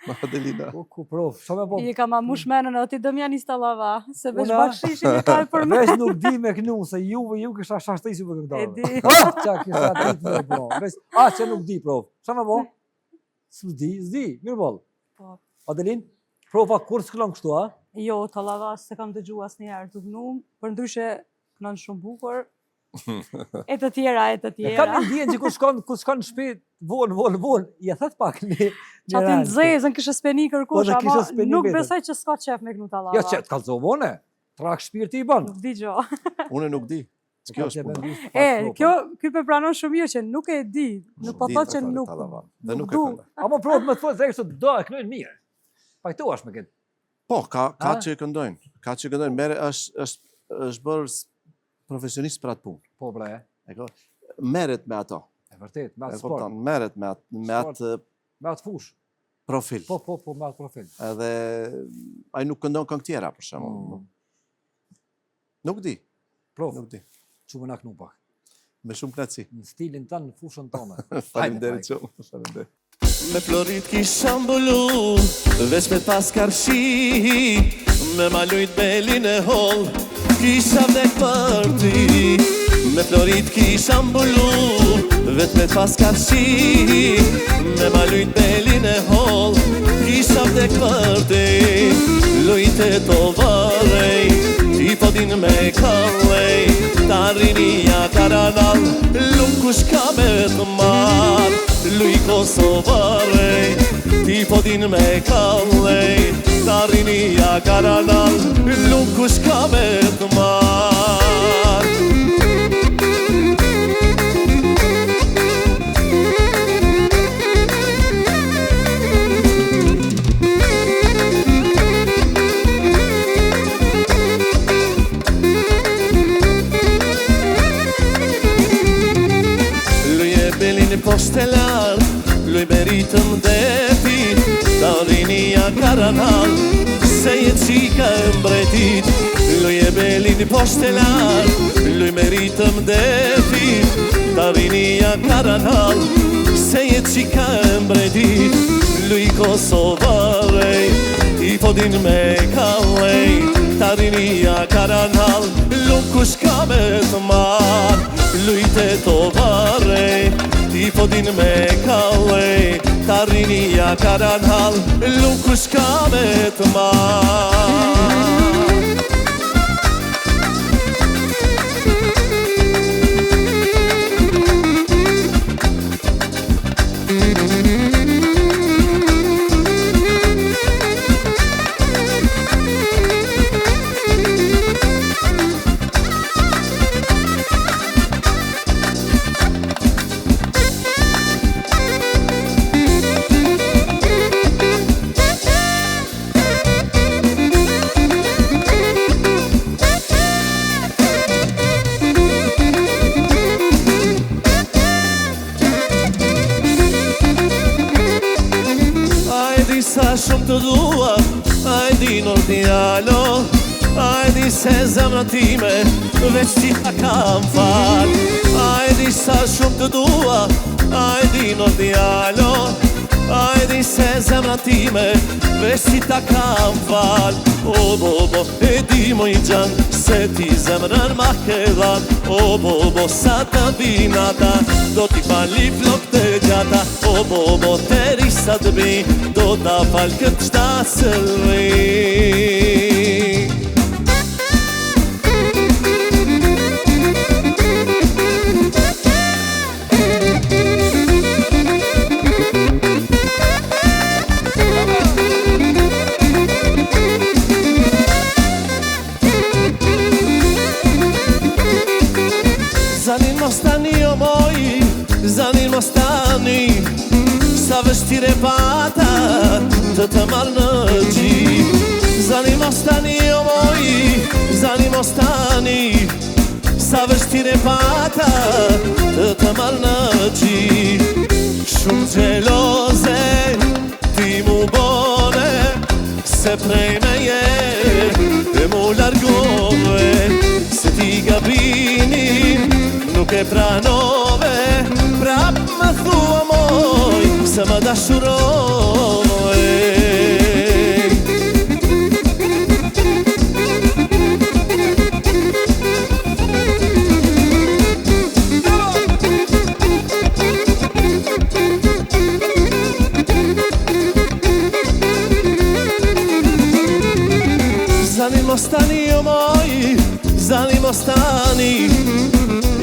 [SPEAKER 3] Adelina.
[SPEAKER 5] Ku prof, sa me po?
[SPEAKER 4] I ka ma mush menën o ti Dëmjanis Tallava, se veç
[SPEAKER 5] Una?
[SPEAKER 4] bakshishin e kaj për me.
[SPEAKER 5] Veç nuk di me kënu, se ju kisha shashtësi për këngëtarëve.
[SPEAKER 4] E di.
[SPEAKER 5] Qa kisha ditë me po. Që nuk di, prof. Sa me po? S'di, mirë bol.
[SPEAKER 4] Po.
[SPEAKER 5] Adelin, profa kur s'këllon kështu, a?
[SPEAKER 4] Jo, Tallava se kam dëgju asnjëherë të gnu, për ndryshe kënon shumë bukur. E të tjera.
[SPEAKER 5] E kam një ndjen që kur shkon në shtëpi, vol, i e thët pak një
[SPEAKER 4] Qatë në zezën kështë speni
[SPEAKER 5] Po,
[SPEAKER 4] kërkush,
[SPEAKER 5] dhe kishe
[SPEAKER 4] ama
[SPEAKER 5] speni
[SPEAKER 4] nuk
[SPEAKER 5] vetën.
[SPEAKER 4] besoj që s'ka qef me kënu Tallava.
[SPEAKER 5] Ja, që të kalzovone, trak shpirti i ban.
[SPEAKER 4] Nuk di gjo.
[SPEAKER 3] Unë nuk di. Kjo është puna.
[SPEAKER 4] Ky pe pranon shumë mirë që nuk e di, nuk po
[SPEAKER 3] Di
[SPEAKER 4] thot që
[SPEAKER 3] të
[SPEAKER 4] nuk.
[SPEAKER 3] Tallava, dhe nuk e
[SPEAKER 4] du.
[SPEAKER 3] këndoj.
[SPEAKER 5] Ama prof me të thot se do e kënojnë mirë. Pajtohesh me këtë.
[SPEAKER 3] Po, ka
[SPEAKER 5] A?
[SPEAKER 3] që e këndojnë. Ka që e këndojnë. Mere është bërë profesionist për atë punë.
[SPEAKER 5] Po bre,
[SPEAKER 3] E ka- Merret me ato.
[SPEAKER 5] e vërtet, me
[SPEAKER 3] E
[SPEAKER 5] atë sport,
[SPEAKER 3] kupton, merret me atë
[SPEAKER 5] me atë fush.
[SPEAKER 3] profil.
[SPEAKER 5] Po, me atë profil.
[SPEAKER 3] Edhe ai nuk këndon këngë tjera për shembull. Nuk di,
[SPEAKER 5] Prof,
[SPEAKER 3] nuk di.
[SPEAKER 5] që më na kënu pak.
[SPEAKER 3] Me shumë knatësi.
[SPEAKER 5] Në stilin tanë, në fushën tonë.
[SPEAKER 3] Faleminderit shumë. Faleminderit.
[SPEAKER 1] Me florit kisha mbulu, veç me pas karshi, me malujt belin e hol, kisha vdek për ty. Me florit kisha mbulu, veç me pas karshi, me malujt belin e hol, kisha vdek për ty. Lujte të varej, ti po din me kallej, ta rinia karanal, lum kush ka me të marë. Lui Kosovarej, ti po din me kallej, ta rinia karanal, lum kush ka me të marë. Postelar, lui meritëm depi, ta rinia karanal, se je qika e mbretit. Lui e belin postelar, lui meritëm depi, ta rinia karanal, se jetë qika e mbredit, luj Kosovarej, I fodin me kalej, tarinia karanal, luk kush ka me të marë, luj Tetovarej, I fodin me kalej, tarinia karanal, luk kush ka me të marë. Sa shumë të dua, a e di nër djalo, a e di se zemra time, veç ti ta kam fal. A e di sa shumë të dua, a e di nër djalo, a e di se zemra time, veç ti ta kam fal. O bobo, e di moj gjan, se ti zemrën ma ke dhan. O bobo, sa të vinata, do t'i fali flok të gjata. O bobo, teri sa të bi, do t'a fal këtë qta sëllri. Zanin mostani o moj, zanin mostani, sa vështire pata të të marrë në gjip. Zanin mostani o moj, zanin mostani, sa vështire pata të të marrë në gjip. Shumë gjeloze ti mu bone, se prej me je e mu largove, se ti gabinin nuk e pranove, prap më thua moj, se më dashurove. Zanin mostani o moj, zanin mostani,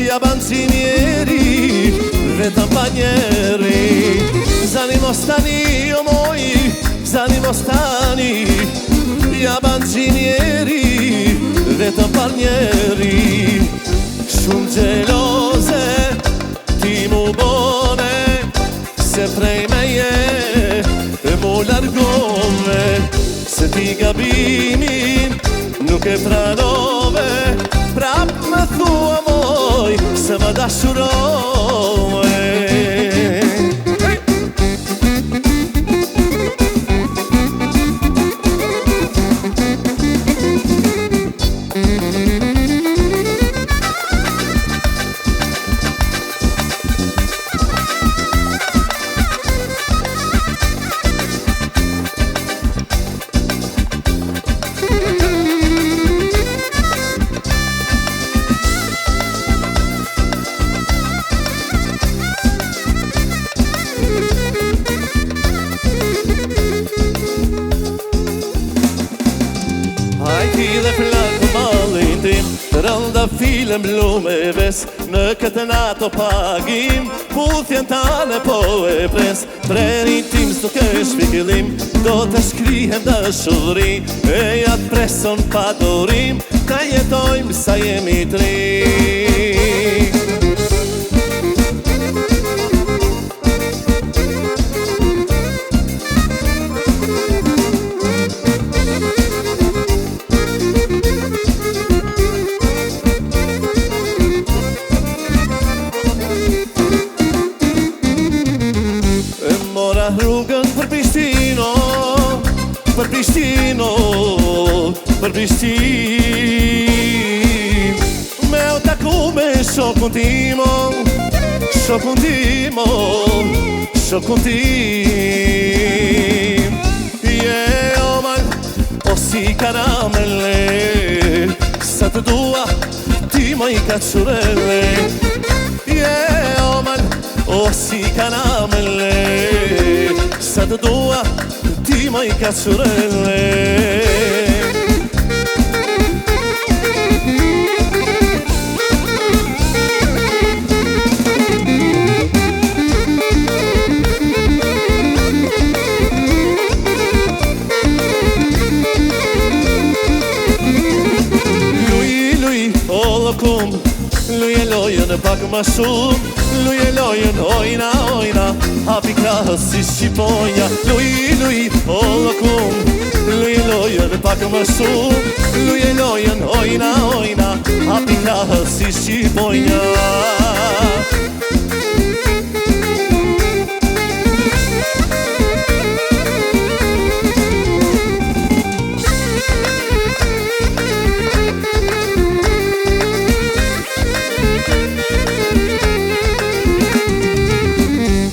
[SPEAKER 1] ja ban njeri, vetëm pa njeri. Zanin mostani o moj, zanin mostani, ja ban njeri, vetëm pa njeri. Shumë gjeloze ti mu bone, se prej me je e mu largove, se ti gabimin nuk e pranove, prap më thua moj, se më dashurove. Hajti dhe flakë malin tim, të rënda file mblume ves, në këtë nato pagim, puthjen tane po e pres. Trerin tim s'do kesh pikëllim, do të shkrihem dashuri, e jatë preson pa dorim, ta jetojmë sa jemi tri. Rrugën për Prishtino, për Prishtino, për Prishtin, me u taku me shokun timo, shokun tim, shokun tim. Je omal, o si karamele, sa të dua, ti moj kacurele. Je omal, o si karamele, sa të dua, ti moj kacurele. Luje lojën pak ma shumë, luje lojën ojna, ojna, hapi krahës si shqiponja. Luj, o lëkum, luje lojën pak ma shumë, luje lojën ojna, ojna, hapi krahës si shqiponja.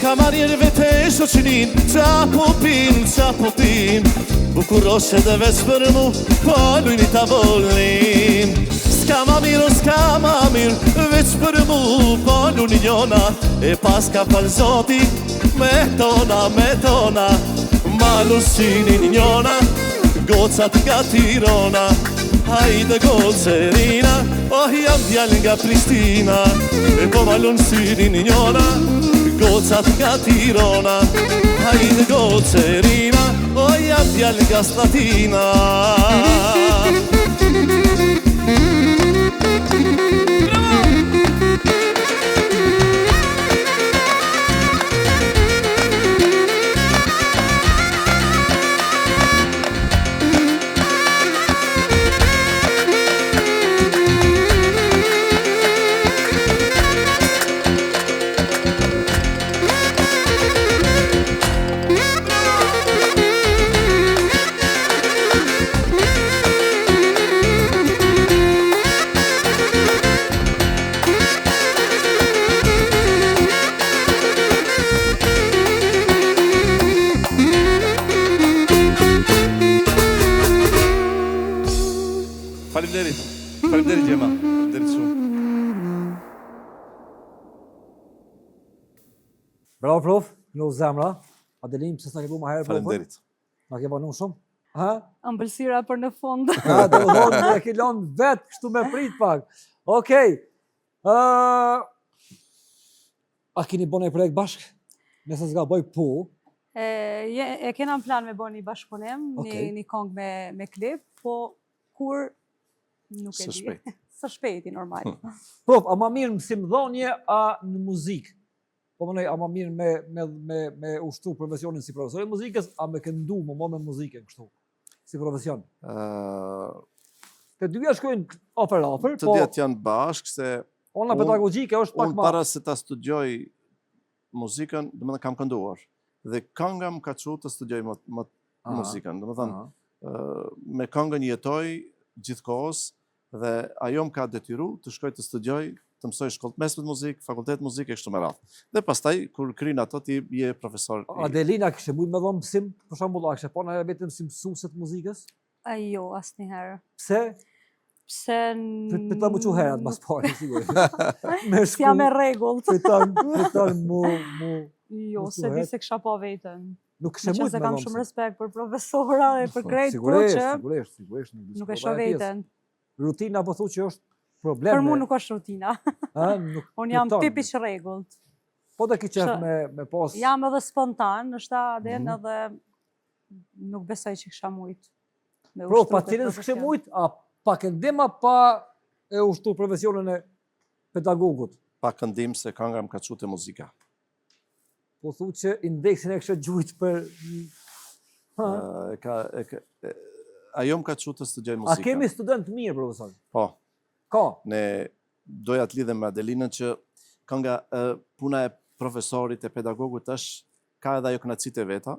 [SPEAKER 1] Kamarjerve të shoqnin, qa po pin, bukuroshe dhe veç për mu, po lujni tavolin. S'ka ma mirë, veç për mu, po lujni njona, e pas ka fal zoti, me tona, ma lusinin njona, gocat nga Tirona. Hajde gocerina, oh jam djall nga Prishtina, e po ma lusinin njona, gocat nga Tirona. Hajde gocerina, o jam djall nga Slatina. Faleminderit Gjema, faleminderit shumë.
[SPEAKER 5] Bravo prof, në zemra. Adelin, pëse s'na ke bu ma herë?
[SPEAKER 1] Faleminderit.
[SPEAKER 5] Na ke banu shumë? Ha?
[SPEAKER 4] Ëmbëlsira për në fund.
[SPEAKER 5] Ha, do thonë me ke lanë vetë, kështu me prit pak. Okej. A keni bo një projekt bashkë? Nëse s'ga boj po.
[SPEAKER 4] E kena në plan me bo një bashkëpunim, një kong me klip, po kur nuk e di. Së shpejti, normal.
[SPEAKER 5] Prof, a ma mirë mësim dhonje, a në muzikë? Po më nëj, a ma mirë me ushtru profesionin si profesor e muzikës, a me këndu më me muzikën kështu, si profesion? Të dyja shkojnë ofer, po...
[SPEAKER 3] Të dyja janë bashkë, se...
[SPEAKER 5] Ona pedagogike është pak ma...
[SPEAKER 3] Unë para se ta studioj muzikën, dhe më dhe kam kënduar. Dhe kënga më ka që të studioj muzikën. Dhe më thënë, me këngën jetoj gjithkohës, dhe ajo më ka detyru të shkoj të studioj, të mësoj shkollë të mesme të muzikë, fakultet muzikë e kështu me radhë. Dhe pastaj, kur krynë ato, ti je profesor.
[SPEAKER 5] Adelina, kështë mujtë me dhonë mësim, për shambull, a kështë po në vetëm mësim mësuset muzikës?
[SPEAKER 4] Jo, asë një herë.
[SPEAKER 5] Pse?
[SPEAKER 4] Pse...
[SPEAKER 5] Për ta më që herat, mas pari, sigur.
[SPEAKER 4] Si jam e regullt.
[SPEAKER 5] Për ta mu...
[SPEAKER 4] Jo, se di se kësha po vetën.
[SPEAKER 5] Nuk kështë mujtë me dhonë mësim.
[SPEAKER 4] Se kam shumë respekt për profesora dhe për krejt, po që... Sigurisht. Nuk e shë vetën.
[SPEAKER 5] Rutina po thu që është probleme.
[SPEAKER 4] Për mu nuk është rutina. Unë jam tipish regullt.
[SPEAKER 5] Po të ki qef me pos...
[SPEAKER 4] Jam edhe spontan, është ta adin edhe nuk besoj që kësha mujtë.
[SPEAKER 5] Pro, pa cilën s'kështë mujtë, a pa këndim, a pa e ushtu profesionën e pedagogut?
[SPEAKER 3] Pa këndim se kënga më ka qute muzika.
[SPEAKER 5] Po thu që indeksin e kështë gjujtë për...
[SPEAKER 3] Ajo më ka që të studioj muzika.
[SPEAKER 5] A kemi student mirë, profesor?
[SPEAKER 3] Po.
[SPEAKER 5] Ka?
[SPEAKER 3] Ne doja të lidhem me Adelinën që kënga puna e profesorit e pedagogut është ka edhe ajo knacit e veta,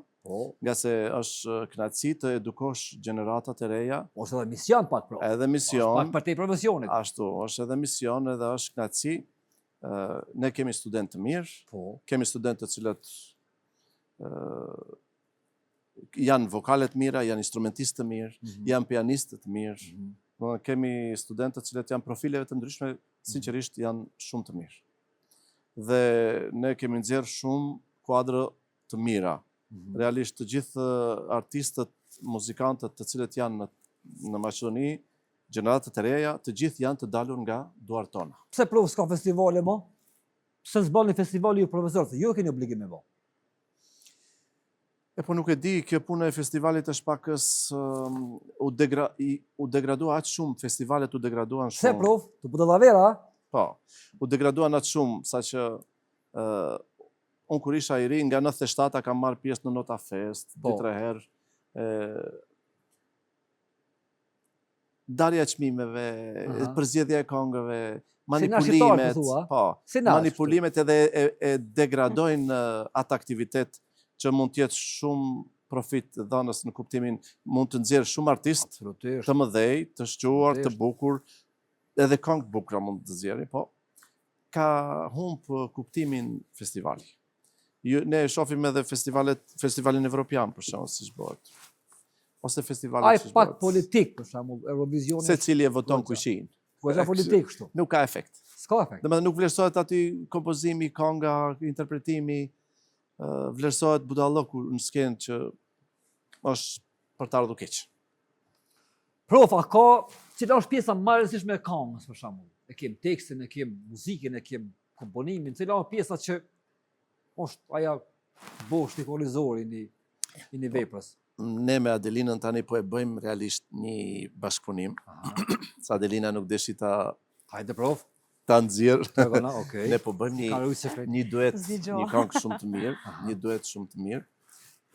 [SPEAKER 3] nga se është knacit të edukosh generatat e reja.
[SPEAKER 5] Ose edhe mision pak, pro.
[SPEAKER 3] Edhe mision.
[SPEAKER 5] Pak për te profesionit.
[SPEAKER 3] Ashtu, është edhe mision edhe është knacit ne kemi studentë të mirë, kemi studentë të cilët janë vokale të mira, janë instrumentistë të mirë, janë pianistë të mirë. Kemi studentë të cilët janë profileve të ndryshme, sinqerisht janë shumë të mirë. Dhe ne kemi nxjerrë shumë kuadrë të mira. Realisht të gjithë artistët, muzikantët të cilët janë në Maqedoni, gjeneratët e reja, të gjithë janë të dalur nga duart tona.
[SPEAKER 5] Pse provë s'ka festivale mo? Pse s'bani festivali ju profesorët? Ju keni obligim me bo?
[SPEAKER 3] Po nuk e di, kjo punë e festivalit është pakës u degradua aq shumë, festivalet u degraduan shumë.
[SPEAKER 5] Pse provë? Të putë dhavera?
[SPEAKER 3] Po, u degraduan aq shumë, sa që unë kur isha i ri, nga 97 kam marrë pjesë në Nota Fest, 2-3 herë, darja çmimeve, përzgjedhja e këngëve, manipulimet edhe e degradojnë atë aktivitet që mund të jetë shumë profit dhënës në kuptimin mund të nxjerrë shumë artistë të mëdhej, të shquar, të bukur, edhe këngë të bukura mund të nxjerrë, po ka humb kuptimin festivali. Ne shohim edhe festivalin evropian për shembull siç bëhet. Ose festivalet
[SPEAKER 5] siç bëhet. Ai pak politik për shembull, Eurovisioni.
[SPEAKER 3] Secili e voton kushin.
[SPEAKER 5] Po është politik kështu.
[SPEAKER 3] Nuk ka efekt.
[SPEAKER 5] S'ka efekt.
[SPEAKER 3] Domethënë nuk vlerësohet aty kompozimi, kënga, interpretimi, vlerësohet budalloku në skenë që është për të ardhur keq.
[SPEAKER 5] Profa, cila është pjesa më e rëndësishme e këngës për shembull? E kem tekstin, e kem muzikën, e kem komponimin, cila është pjesa që është aja boshti korrizori i një veprës?
[SPEAKER 3] Ne me Adelinën tani po e bëjmë realisht një bashkëpunim. Sa Adelina nuk deshi ta nxjerr. Ne po bëjmë një duet, një këngë shumë të mirë,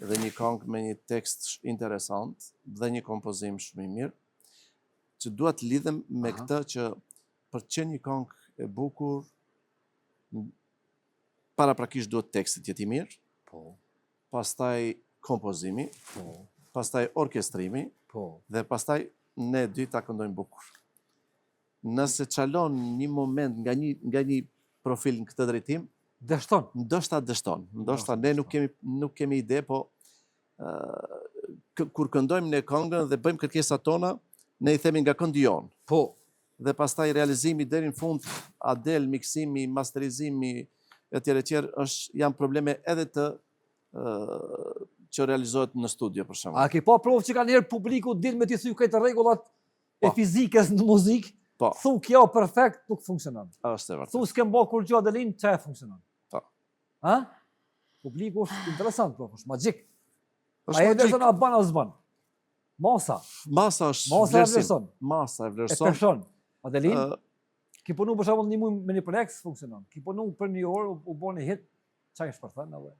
[SPEAKER 3] dhe një këngë me një tekst interesant dhe një kompozim shumë i mirë, që dua të lidhem me këtë që për të qenë një këngë e bukur, paraprakisht duhet teksti të jetë i mirë, pastaj kompozimi, pastaj orkestrimi, dhe pastaj ne dy ta këndojmë bukur. Nëse çalon një moment nga një profil në këtë drejtim, ndoshta dështon. Ndoshta ne nuk kemi ide, po kur këndojmë ne këngën dhe bëjmë kërkesat tona, ne i themi nga këndi jon. Dhe pastaj realizimi deri në fund, Adel, miksimi, masterizimi, etj. Janë probleme edhe që realizohet në studio, për shembull.
[SPEAKER 5] A ke pa provë që ka njerë publiku din me t'i thuj këtë rregullat e fizikës në muzikë? Thu kjo perfekt, nuk funksionon.
[SPEAKER 3] Është e vërtetë.
[SPEAKER 5] Thu s'kem bë kur gjë Adelin, çe funksionon. Publiku është interesant, është magjik. Ai edhe zona ban as ban. Masa është vlerësim. Masa e vlerëson. E person. Adelin, ki punu për shembull një muaj me një projekt funksionon. Ki punu për një orë u bën një hit, çfarë është për thënë edhe.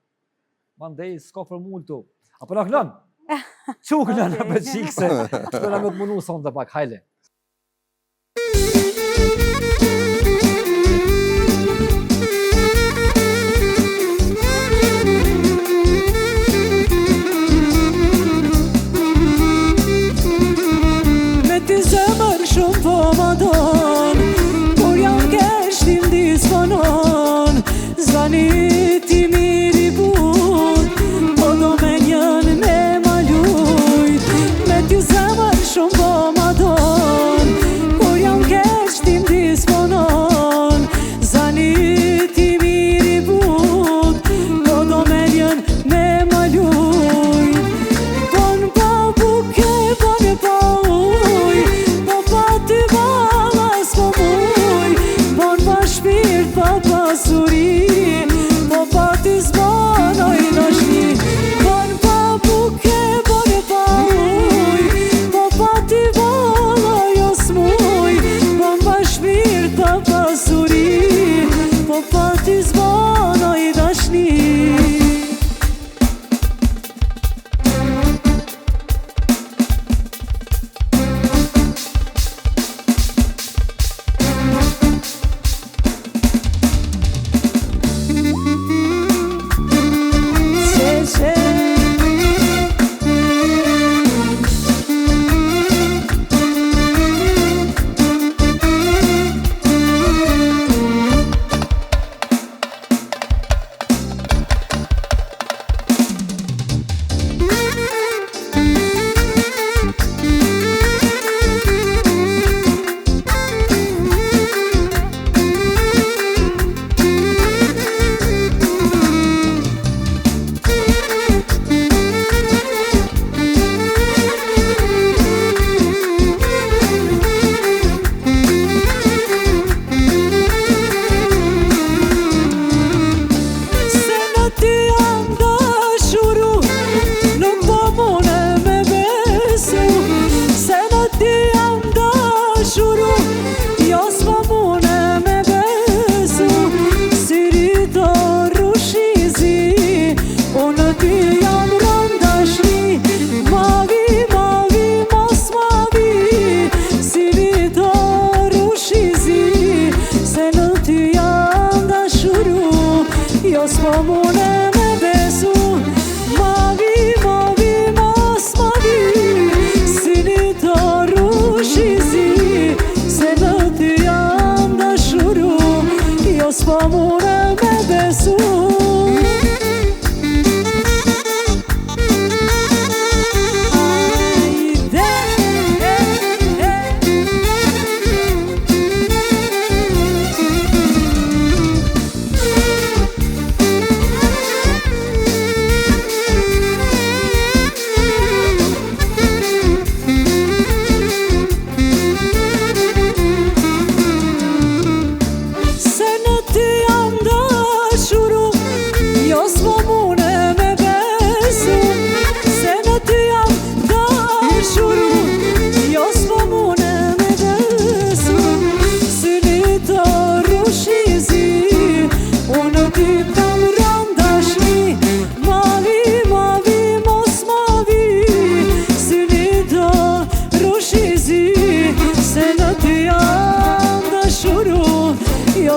[SPEAKER 5] Mandej s'ka për multu. Apo na klon? Çu klon apo çikse? Do na më të munu son të pak, hajde.
[SPEAKER 2] Me ti zemër shumë po më don, kur jam kesh ti m'disponon, zanit ti miri but, po do me njën me ma lujt. Me ti zemër shumë po më don, kur jam kesh ti m'disponon, zanit ti miri but, po do me njën me ma lujt. Bon pa buke, bon pa uj, po pa ty vala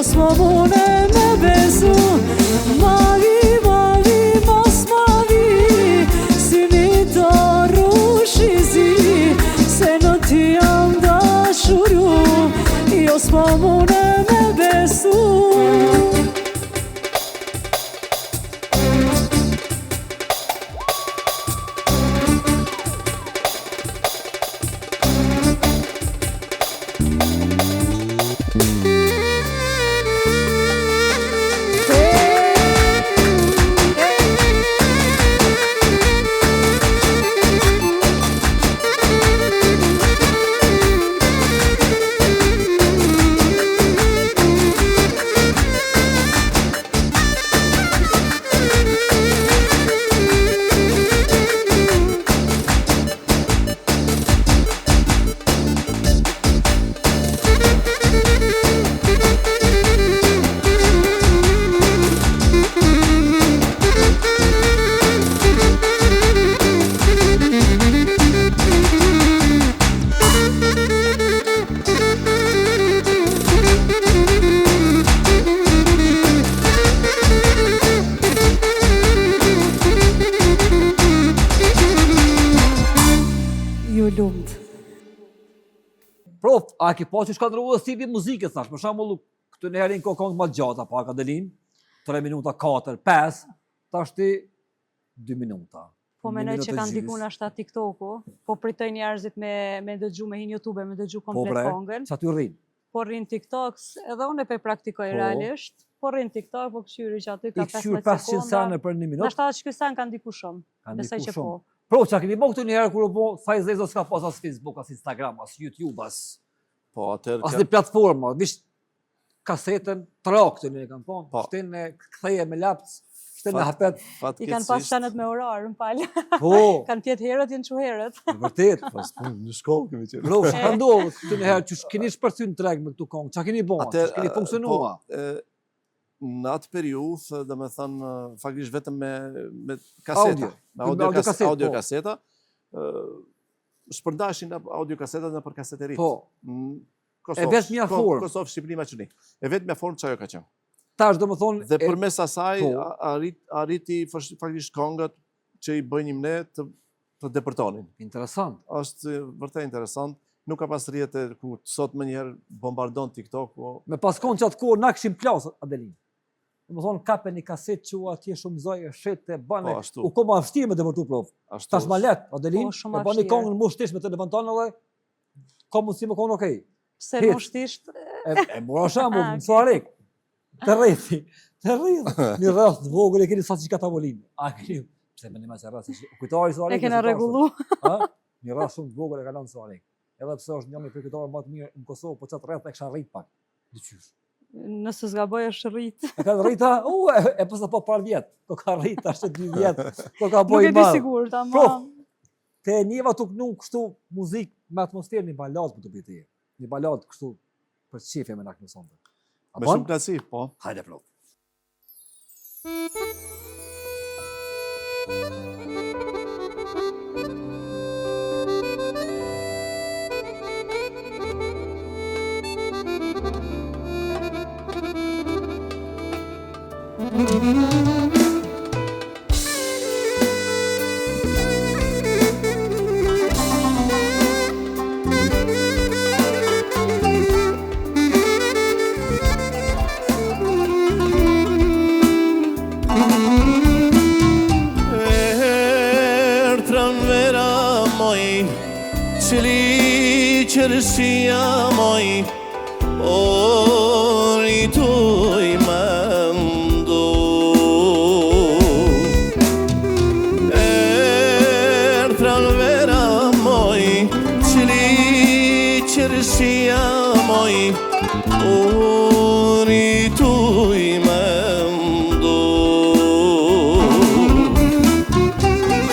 [SPEAKER 2] s'ma mune me besu. Mavi, mavi, mos mavi, si mi të rushizi, se në ty jam dashuru, jo s'ma mune me besu.
[SPEAKER 5] Prof, a ki pa që shka të rrugë stipi muzikës, thash, për shembull këtu në herin këngë më gjata, pak Adelin, 3 minuta, 4, 5, tash ti 2 minuta.
[SPEAKER 4] Po menoj që kanë dikun ashta TikTok-u, po pritoj njerëzit me dëgju, me hin YouTube, me dëgju komplet kongën.
[SPEAKER 5] Sa ty rrin?
[SPEAKER 4] Po rrin TikToks, edhe unë e praktikoj realisht, po rrin TikTok, po këshyri që aty ka 15 sekunda.
[SPEAKER 5] I këshyri 500 sene për 1 minutë?
[SPEAKER 4] Nashta që kësan kanë diku shumë, besoj që po.
[SPEAKER 5] Pro, që a keni bo këtu njëherë kur u bo, sa i zezo s'ka pas as Facebook, as Instagram, as YouTube, as një platforma, vish kasetën, trak të një kanë ponë, shtin e këtheje me lapës, shtin e hapet.
[SPEAKER 4] I kanë pas qanet me orarë, më palë.
[SPEAKER 5] Po.
[SPEAKER 4] Kanë tjetë herët, jenë që herët.
[SPEAKER 5] Vërtet.
[SPEAKER 3] Në shkollë kemi qenë.
[SPEAKER 5] Pro, që ka ndohë këtu njëherë, që keni shpërthy në treg me këtu kongë, që keni bo, që keni funksionua.
[SPEAKER 3] Në atë periudhë, dhe me thënë, faktisht vetëm me kaseta, me audio kaseta, shpërdashin audio kasetat në për kaseteri.
[SPEAKER 5] Po, e vetë mja formë.
[SPEAKER 3] Kosovë, Shqipëri, Maqëni. E vetë mja formë që ajo ka qenë.
[SPEAKER 5] Tash do më thonë...
[SPEAKER 3] Dhe përmes asaj, arriti faktisht kongët që i bëjnim ne të depërtonin.
[SPEAKER 5] Interesant.
[SPEAKER 3] Është vërtet interesant. Nuk ka pas rjetë ku sot më njerë bombardon TikTok.
[SPEAKER 5] Me pas konë që atë kohë na këshim plasë, Adelin. Më thonë, kape një kaset që atje shumë zojë, shete, bane, u ko ma vështirë me dëvërtu, prof. Ta shma letë, Adelin, e bani kongën më shtisht me të levantanë edhe, ka mundësi më konë okej.
[SPEAKER 4] Pse më shtisht?
[SPEAKER 5] E mora shamu, më suarek, të rreti, një rreth të vogër e keni sa që ka tavolinë. A keni, pse me një me që rreth, kujtari suarek.
[SPEAKER 4] E kena regullu.
[SPEAKER 5] Një rreth shumë të vogër e ka lanë suarek. Edhe pse është një me kujtari më të mirë në Kosovë, po qatë rreth e kësha rrit pak.
[SPEAKER 4] Nëse s'gaboj është rrit.
[SPEAKER 5] E ka rrita? E përsa po par vjetë. Ko ka rrita, është 2 vjetë. Ko ka boj
[SPEAKER 4] madhë. Nuk e di sigur, ta ma.
[SPEAKER 5] Te njeva tuk nuk kështu muzik me atmosferë, një baladë për të biti. Një baladë kështu për qefje me nakë në sonde.
[SPEAKER 3] Me shumë klasi, po.
[SPEAKER 5] Hajde, pro.
[SPEAKER 1] Qërësia moj, ori tuj më ndu. Ertran vera moj, qërësia moj, ori tuj më ndu.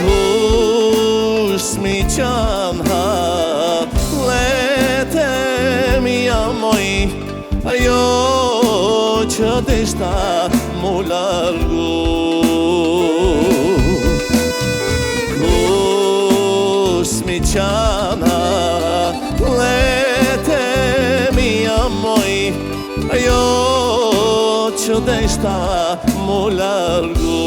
[SPEAKER 1] Kush mi qanë ajo që deshta mu largu. Kush mi qana lete mia moj, ajo që deshta mu largu.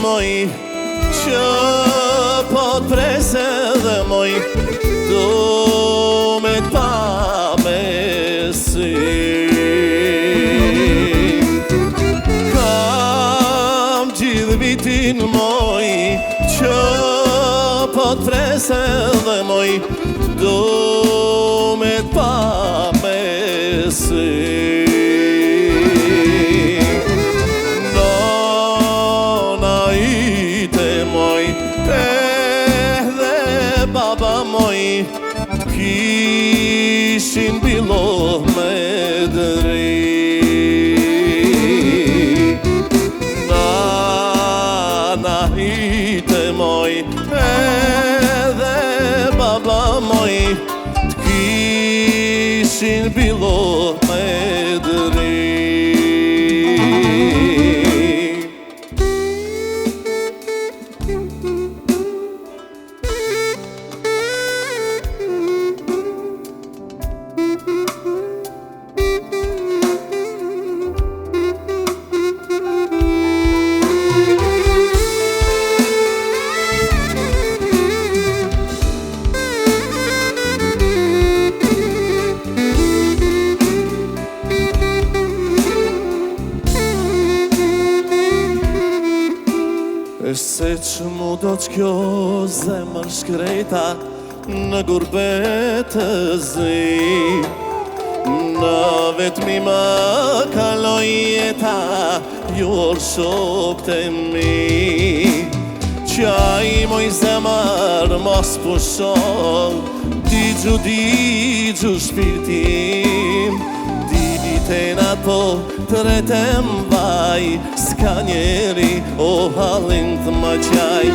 [SPEAKER 1] Moj, që po t'prese dhe moj, do me t'pa besim. Kam gjithë vitin moj, që po t'prese dhe moj, do me t'pa besim. Kishin bilo me dri, nana hite moj, edhe baba moj, kishin bilo me dri. Se që mu do që kjo zemër shkreta në gurbet të zi, në vetëmi më kaloj jeta ju orë shok të mi. Qaj moj zemër mos pushon, digju shpirtim, ditena po të retem vaj, s'ka njeri o halin të më qaj.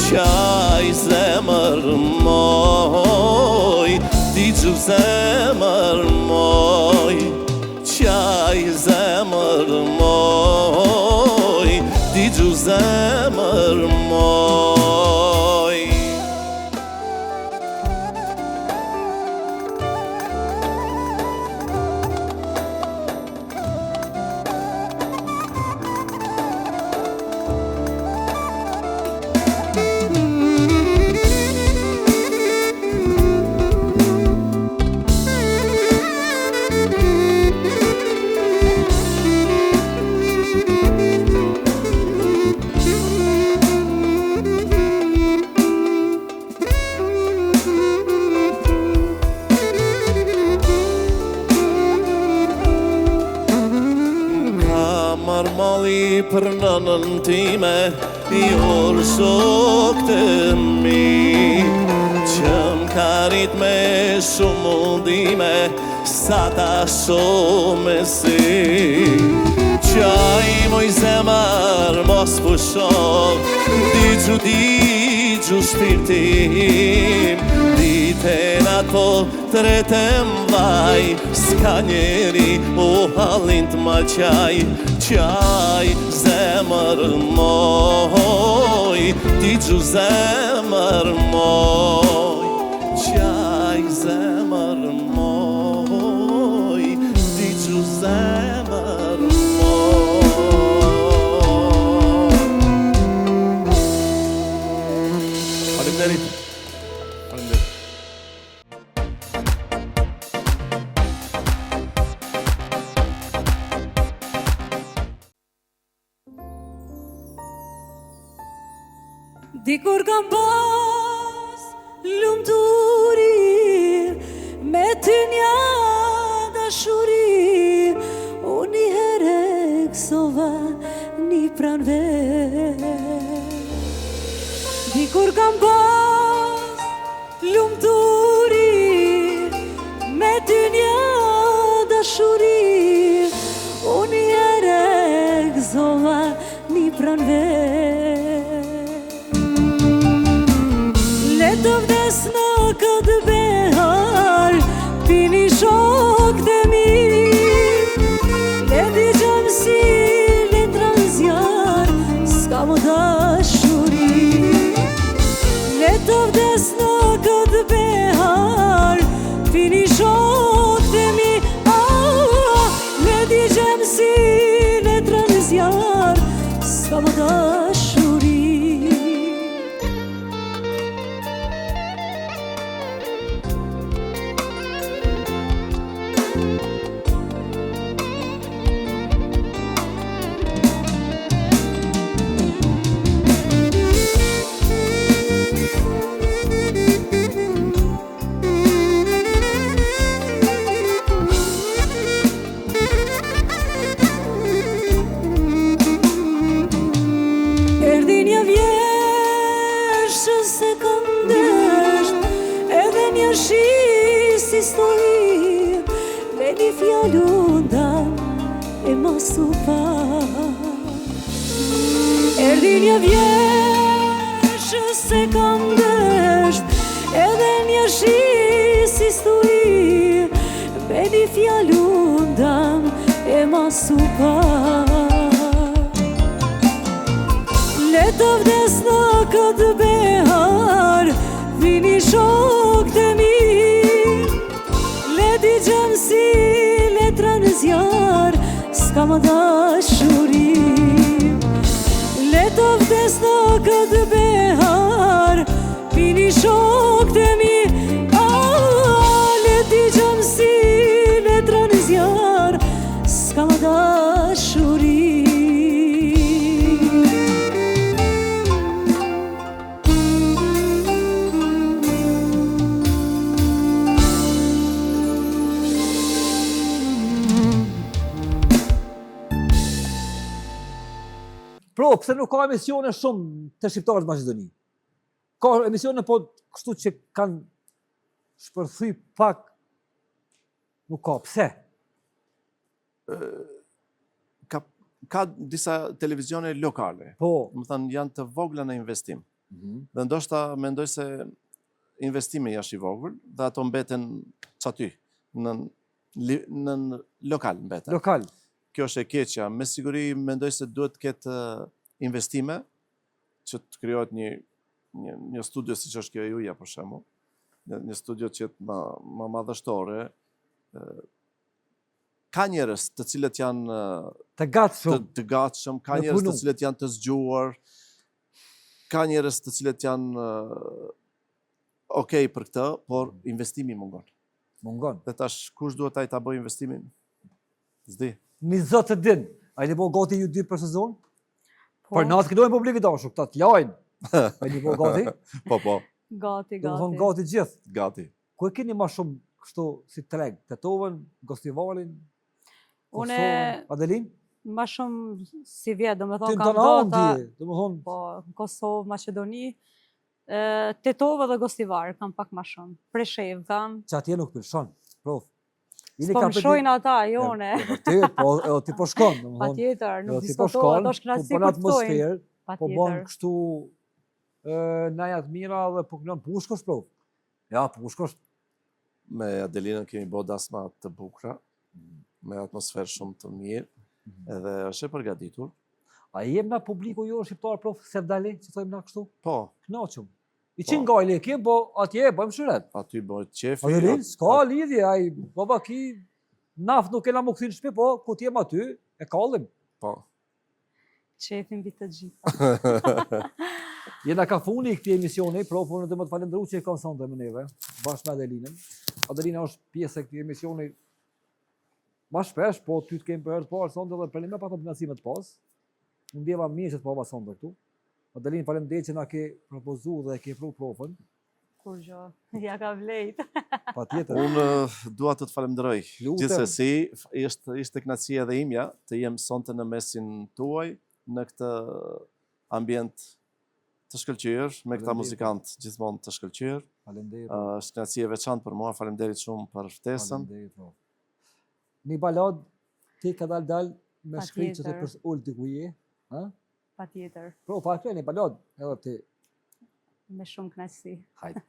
[SPEAKER 1] Qaj zemër moj, digju zemër moj, qaj zemër moj, digju zemër moj. Marmali për nënën time, jorë shok të mi, që m'karit me shumë mundime, sa ta shumë si. Qaj moj zemër mos pushon, digju shpirtim, ditena po të retem vaj, s'ka njeri o halin të ma qaj. Qaj zemër moj, digju zemër moj, qaj zemër moj, digju zemër moj. Faleminderit.
[SPEAKER 2] Dikur kam pas lumturi, me ty nja dashuri, unë i here kësova një pran vet. Dikur kam pas lumturi, me ty një dashuri, unë jere gëzova një pranve. Le të vdes në këtë behar, pini shok të mi, le t'i gjëm si letra në zjar, s'ka më dashuri. Le të vdes në këtë behar, pini shok të mi, le t'i gjëm si letra në zjar, s'ka më dashuri. Erdi një vjesh që se këndesht, edhe një shis histori, me një fjallunda e masu pa. Erdi një vjesh që se këndesht, edhe një shis histori, me një fjallunda e masu pa. Le të vdes në këtë behar, vini shok të mi, le t'i gjëm si letra në zjar, s'ka më dashuri. Le të vdes në këtë behar, vini shok të mi, le t'i gjëm si letra në zjar, s'ka më dashuri.
[SPEAKER 5] Pro, pse nuk ka emisione shumë të shqiptarët në Maqedoni? Ka emisione po kështu që kanë shpërthy pak, nuk ka, pse?
[SPEAKER 3] Ka disa televizione lokale,
[SPEAKER 5] Po,
[SPEAKER 3] më thënë janë të vogla në investim. Dhe ndoshta mendoj se investimi jashtë i vogël dhe ato mbeten çaty, në lokal mbeten.
[SPEAKER 5] lokal.
[SPEAKER 3] Kjo është e keqja. Me siguri mendoj se duhet të ketë investime që të krijohet një studio siç është kjo e juaja për shembull, një studio që jetë më madhështore. Ka njerëz të cilët janë
[SPEAKER 5] Të gatshëm.
[SPEAKER 3] të gatshëm, ka
[SPEAKER 5] Me
[SPEAKER 3] njerëz
[SPEAKER 5] punu.
[SPEAKER 3] të cilët janë të zgjuar, ka njerëz të cilët janë okay për këtë, por investimi mungon.
[SPEAKER 5] Mungon.
[SPEAKER 3] Dhe tash kush duhet ai ta bëjë investimin? S'di.
[SPEAKER 5] Një zot të din. A i një po gati ju dy për sezon?
[SPEAKER 4] Po,
[SPEAKER 5] Për natë këdojnë publikit dashur, këta t'lajnë. A i një po gati?
[SPEAKER 3] Po,
[SPEAKER 4] gati,
[SPEAKER 5] Dhe më thonë
[SPEAKER 4] gati.
[SPEAKER 5] gati gjithë.
[SPEAKER 3] gati.
[SPEAKER 5] Ku e keni ma shumë kështu si treg? Tetovën, Gostivalin,
[SPEAKER 4] Une
[SPEAKER 5] Kosovën, Adelin?
[SPEAKER 4] ma shumë si vjetë, do me
[SPEAKER 5] Ty
[SPEAKER 4] thonë
[SPEAKER 5] në
[SPEAKER 4] kam
[SPEAKER 5] të nanë
[SPEAKER 4] gota,
[SPEAKER 5] dje, dhe më thonë,
[SPEAKER 4] po, Kosovë, Maqedoni, Tetova dhe Gostivar, kam pak ma shumë. Preshev kam,
[SPEAKER 5] që atje nuk pëlshon, prof.
[SPEAKER 4] s'po më shojnë ata, jone.
[SPEAKER 5] Vërtet, po, edhe ti po shkon, dhe më
[SPEAKER 4] Pa
[SPEAKER 5] thonë.
[SPEAKER 4] tjetër,
[SPEAKER 5] Edhe
[SPEAKER 4] nuk
[SPEAKER 5] ti po
[SPEAKER 4] diskutohet,
[SPEAKER 5] shkon,
[SPEAKER 4] do shkënaqësi
[SPEAKER 5] po bën
[SPEAKER 4] kur të ftojnë.
[SPEAKER 5] atmosferë,
[SPEAKER 4] Pa
[SPEAKER 5] po bën
[SPEAKER 4] tjetër.
[SPEAKER 5] kështu najat mira dhe po kënon pushkosh, prof. Ja, pushkosh.
[SPEAKER 3] Me Adelinën kemi bërë dasma të bukura, me atmosferë shumë të mirë, edhe është e përgatitur.
[SPEAKER 5] A jem na publiku jo shqiptar, prof, se vdali, që thojmë na kështu?
[SPEAKER 3] Po,
[SPEAKER 5] Knaqëm. I qenë nga i lekim, po atje bëjmë shëret.
[SPEAKER 3] aty bëhet qefi.
[SPEAKER 5] Adelin, s'ka lidhje, ai baba ki naft nuk kena më kthin në shtëpi, po ku t'jem aty, e kallim.
[SPEAKER 3] Po.
[SPEAKER 4] Qefin bitë të gjitha.
[SPEAKER 5] Jena ka funi i këtij emisioni, prof, unë do më të falendëru që e kanë sonte me neve, bashkë me Adelinën. Adelina është pjesë e këtij emisioni ma shpesh, po ty të kemi për herë të parë sonte dhe prelim me pa të bënasime të pas. Unë ndjeva mirë që të pava sonte këtu. Adelin, faleminderit që na ke propozuar dhe ke pru profën.
[SPEAKER 4] Kur gjo, ja ka vlejt.
[SPEAKER 5] Patjetër.
[SPEAKER 3] Unë dua të të falenderoj.
[SPEAKER 5] Lutem.
[SPEAKER 3] Gjithsesi, ishte kënaqësia edhe imja të jem sonte në mesin tuaj, në këtë ambient të shkëlqyer, me këta
[SPEAKER 5] Faleminderit.
[SPEAKER 3] muzikantë gjithmonë të shkëlqyer.
[SPEAKER 5] Faleminderit.
[SPEAKER 3] Është kënaqësi e veçantë për mua, faleminderit shumë për ftesën.
[SPEAKER 5] Faleminderit. Një balad ti ka dal me shkritë që të për ullë të kuje, ha?
[SPEAKER 4] Patjetër.
[SPEAKER 5] Po, pa kërë një balad, edhe ti.
[SPEAKER 4] Me shumë kënaqësi.
[SPEAKER 5] Hajde.